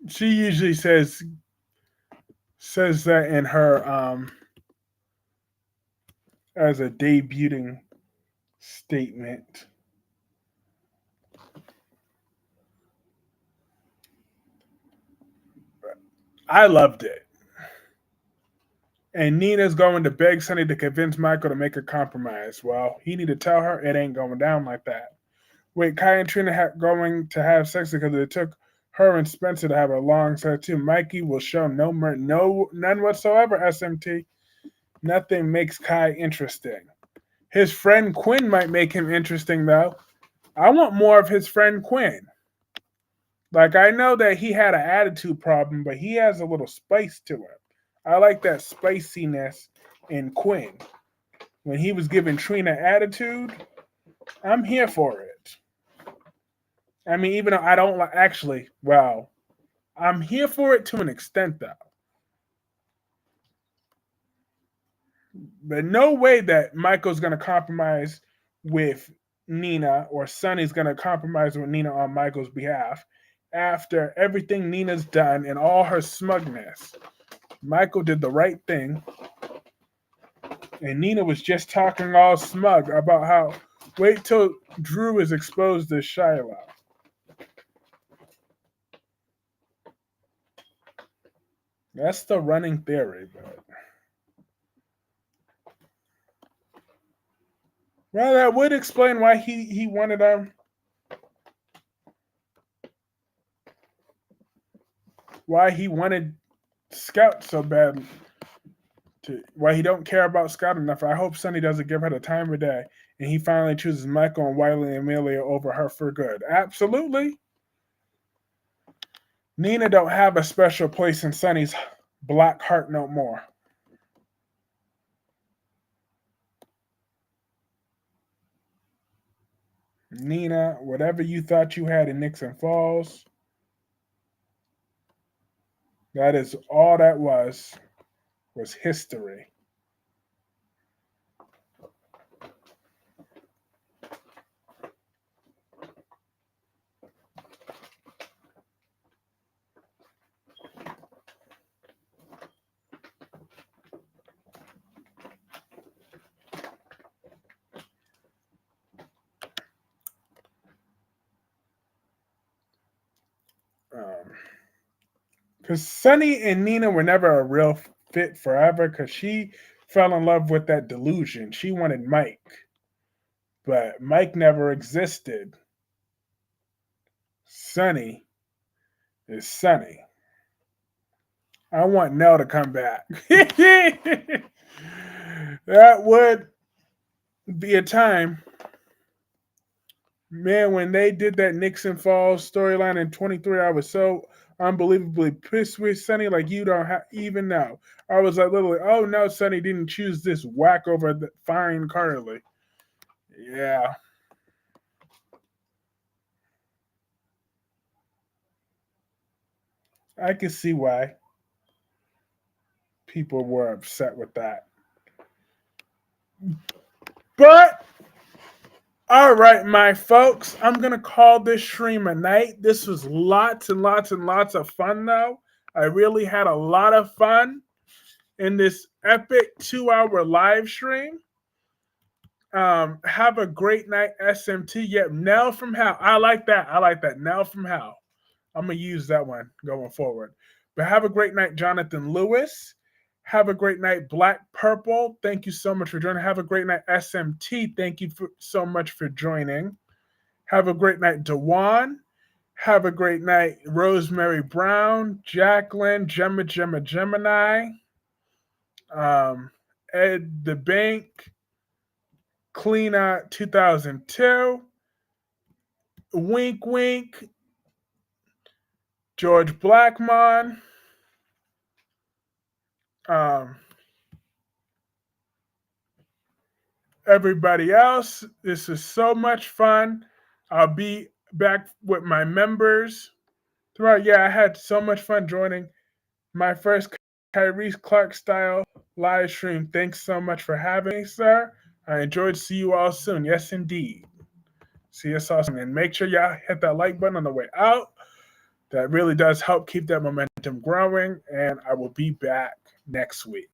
She usually says that in her as a debuting statement. I loved it. And Nina's going to beg Sonny to convince Michael to make a compromise. Well, he need to tell her it ain't going down like that. Wait, Kai and Trina going to have sex because it took her and Spencer to have a long sex too. Mikey will show none whatsoever. SMT. Nothing makes Kai interesting. His friend Quinn might make him interesting though. I want more of his friend Quinn. Like, I know that he had an attitude problem, but he has a little spice to him. I like that spiciness in Quinn. When he was giving Trina attitude, I'm here for it. I mean, even though I don't actually, well, I'm here for it to an extent, though. But no way that Michael's going to compromise with Nina or Sonny's going to compromise with Nina on Michael's behalf after everything Nina's done and all her smugness. Michael did the right thing. And Nina was just talking all smug about how, wait till Drew is exposed as Shiloh. That's the running theory, but... Well, that would explain why he wanted why he wanted Scout so bad. Why he don't care about Scout enough. I hope Sonny doesn't give her the time of day, and he finally chooses Michael and Wiley and Amelia over her for good. Absolutely. Nina don't have a special place in Sonny's black heart no more. Nina, whatever you thought you had in Nixon Falls, that is all that was history. Because Sonny and Nina were never a real fit forever because she fell in love with that delusion. She wanted Mike, but Mike never existed. Sonny is Sonny. I want Nell to come back. That would be a time. Man, when they did that Nixon Falls storyline in 23, I was so unbelievably pissed with Sonny, like you don't even know. I was like literally, oh no, Sonny didn't choose this whack over the fine Carly. Yeah. I can see why people were upset with that. But all right, my folks, I'm going to call this stream a night. This was lots and lots and lots of fun, though. I really had a lot of fun in this epic 2-hour live stream. Have a great night, SMT. Yep, Nell from Hell. I like that. Nell from Hell. I'm going to use that one going forward. But have a great night, Jonathan Lewis. Have a great night, Black Purple. Thank you so much for joining. Have a great night, SMT. Thank you so much for joining. Have a great night, Dewan. Have a great night. Rosemary Brown, Jacqueline, Gemini, Ed the Bank, Cleana 2002, Wink Wink, George Blackmon, everybody else. This is so much fun. I'll be back with my members throughout. Yeah, I had so much fun joining my first Tyrese Clark style live stream. Thanks so much for having me, sir. I enjoyed. See you all soon. Yes, indeed. See us all soon. And make sure y'all hit that like button on the way out. That really does help keep that momentum growing. And I will be back next week.